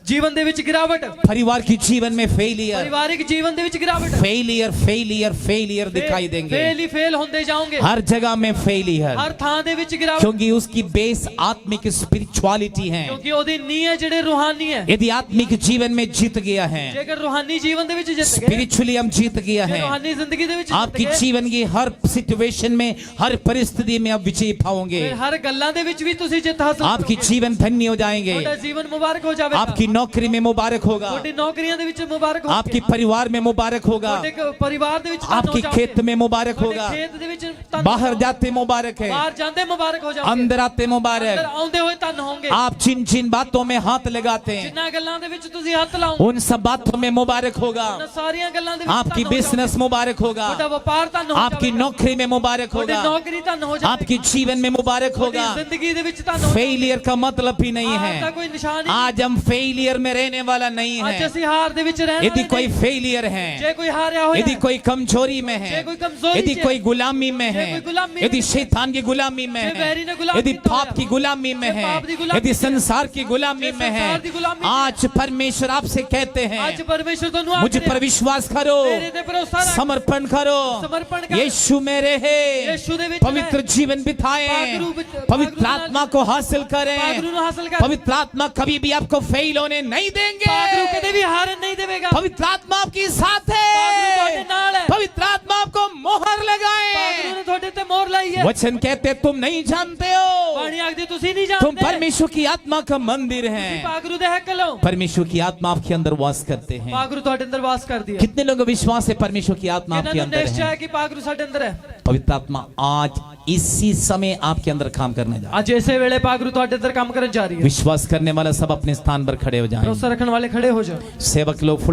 ਜੀਵਨ ਦੇ ਵਿੱਚ ਗਿਰਾਵਟ परिवार की जीवन में फेलियर, ਪਰਿਵਾਰਿਕ ਜੀਵਨ ਦੇ ਵਿੱਚ ਗਿਰਾਵਟ फेलियर फेलियर फेलियर दिखाई देंगे। ਫੇਲ ਹੀ ਫੇਲ ਹੁੰਦੇ ਜਾਓਗੇ हर जगह में फेलियर, ਹਰ ਥਾਂ ਦੇ ਵਿੱਚ ਗਿਰਾਵਟ क्योंकि उसकी बेस आत्मिक स्पिरिचुअलिटी है। ਕਿਉਂਕਿ ਉਹਦੀ ਨੀਂਹ ਹੈ ਜਿਹੜੇ रूहानी है। यदि आत्मिक जीवन में जीत गया है, ਜੇਕਰ रूहानी ਜੀਵਨ ਦੇ ਵਿੱਚ ਜਿੱਤ ਗਏ स्पिरिचुअली हम जीत गया है, रूहानी जिंदगी ਦੇ ਵਿੱਚ ਜਿੱਤ आपकी ਗਏ जीवन की हर सिचुएशन में, हर परिस्थिति में आप विजयी पाओगे। ਫਿਰ ਹਰ ਗੱਲਾਂ ਦੇ ਵਿੱਚ ਵੀ ਤੁਸੀਂ ਜਿੱਤ ਹਾਸਲ आपकी ਕਰੋਗੇ। जीवन धन्य हो जाएंगे, ਤੁਹਾਡਾ ਜੀਵਨ ਮੁਬਾਰਕ ਹੋ ਜਾਵੇਗਾ आपकी नौकरी में मुबारक होगा, ਤੁਹਾਡੀ ਨੌਕਰੀਆਂ ਦੇ ਵਿੱਚ ਮੁਬਾਰਕ ਹੋਵੇ आपके परिवार में मुबारक होगा, ਤੁਹਾਡੇ ਪਰਿਵਾਰ ਦੇ ਵਿੱਚ ਧਨ ਹੋ आपके ਜਾਓਗੇ खेत में मुबारक ਤੁਹਾਡੇ होगा, ਖੇਤ ਦੇ ਵਿੱਚ ਧਨ बाहर जाते मुबारक है, ਬਾਹਰ ਜਾਂਦੇ ਮੁਬਾਰਕ ਹੋ ਜਾਓਗੇ अंदर आते ਅੰਦਰ मुबारक। ਆਉਂਦੇ ਹੋਏ ਧਨ ਹੋਣਗੇ आप जिन जिन बातों में हाथ लगाते हैं, ਜਿੰਨਾ ਗੱਲਾਂ ਦੇ ਵਿੱਚ ਤੁਸੀਂ ਹੱਥ ਲਾਓਗੇ उन सब बातों में मुबारक होगा। ਉਹਨਾਂ ਸਾਰੀਆਂ ਗੱਲਾਂ ਦੇ ਵਿੱਚ आपकी ਧਨ ਹੋ ਜਾਓਗੇ। बिजनेस मुबारक होगा, ਤੁਹਾਡਾ ਵਪਾਰ ਧਨ ਹੋ आपकी ਜਾਵੇਗਾ नौकरी में मुबारक ਤੁਹਾਡੀ होगा, ਨੌਕਰੀ ਧਨ ਹੋ ਜਾਵੇਗੀ आपकी जीवन में मुबारक होगा। ਤੁਹਾਡੀ ਜ਼ਿੰਦਗੀ ਦੇ ਵਿੱਚ ਧਨ ਹੋ फेलियर का मतलब ही नहीं हार का है। कोई निशान ही आज हम फेलियर में रहने वाला नहीं नहीं। आज है। ਅਸੀਂ ਹਾਰ ਦੇ ਵਿੱਚ ਰਹਿਣ यदि वाले कोई नहीं। फेलियर है, जे कोई हारा होया यदि है, कोई कमजोरी में है, जे कोई कमजोरी यदि से कोई गुलामी में जे है, कोई गुलामी यदि में है, शैतान की गुलामी में जे है, बैरी ने गुलामी यदि तो पाप है, की गुलामी में जे है, पाप की गुलामी यदि है, संसार की गुलामी जे में है, संसार की गुलामी में आज परमेश्वर आपसे कहते हैं, आज परमेश्वर ਤੁਹਾਨੂੰ मुझ पर विश्वास करो, मेरे ते भरोसा रख समर्पण करो, समर्पण कर यीशु में रहे, यीशु दे विच पवित्र रहे, जीवन बिताएं, पागरू विच- पवित्र पागरू आत्मा को हासिल करें। पागरू ਨੂੰ हासिल कर पवित्र आत्मा कभी भी आपको फेल होने नहीं देंगे। पागरू कदे भी हारन नहीं देवेगा पवित्र आत्मा आपके साथ पागरू है, ਤੁਹਾਡੇ ਨਾਲ ਹੈ पवित्र आत्मा आपको मोहर पागरू लगाए। ਨੇ ਤੁਹਾਡੇ ਤੇ ਮੋਹਰ ਲਾਈ ਹੈ वचन कहते तुम नहीं जानते हो, ਬਾਣੀ ਆਖਦੀ ਤੁਸੀਂ ਨਹੀਂ तुम ਜਾਣਦੇ परमेश्वर की आत्मा का मंदिर है। ਪਾਗਰੂ ਦੇ ਹੈਕਲ ਹੋ परमेश्वर की आत्मा आपके अंदर वास करते हैं। ਪਾਗਰੂ ਤੁਹਾਡੇ ਅੰਦਰ ਵਾਸ ਕਰਦੀ ਹੈ कितने लोगों को विश्वास है परमेश्वर की आत्मा ਇਹਨਾਂ आपके ਨੂੰ अंदर ਨਿਸ਼ਚੈ है? ਹੈ ਕਿ ਪਾਗਰੂ ਸਾਡੇ ਅੰਦਰ ਹੈ पवित्र आत्मा आज इसी समय आपके अंदर काम करने जा रहा ਅੱਜ ਇਸੇ ਵੇਲੇ ਪਾਗਰੂ ਤੁਹਾਡੇ ਅੰਦਰ ਕੰਮ ਕਰਨ ਜਾ ਰਹੀ है। ਹੈ विश्वास करने वाला सब अपने स्थान पर खड़े हो जाएं। ਭਰੋਸਾ ਰੱਖਣ ਵਾਲੇ ਖੜੇ ਹੋ ਜਾਓ सेवक लोग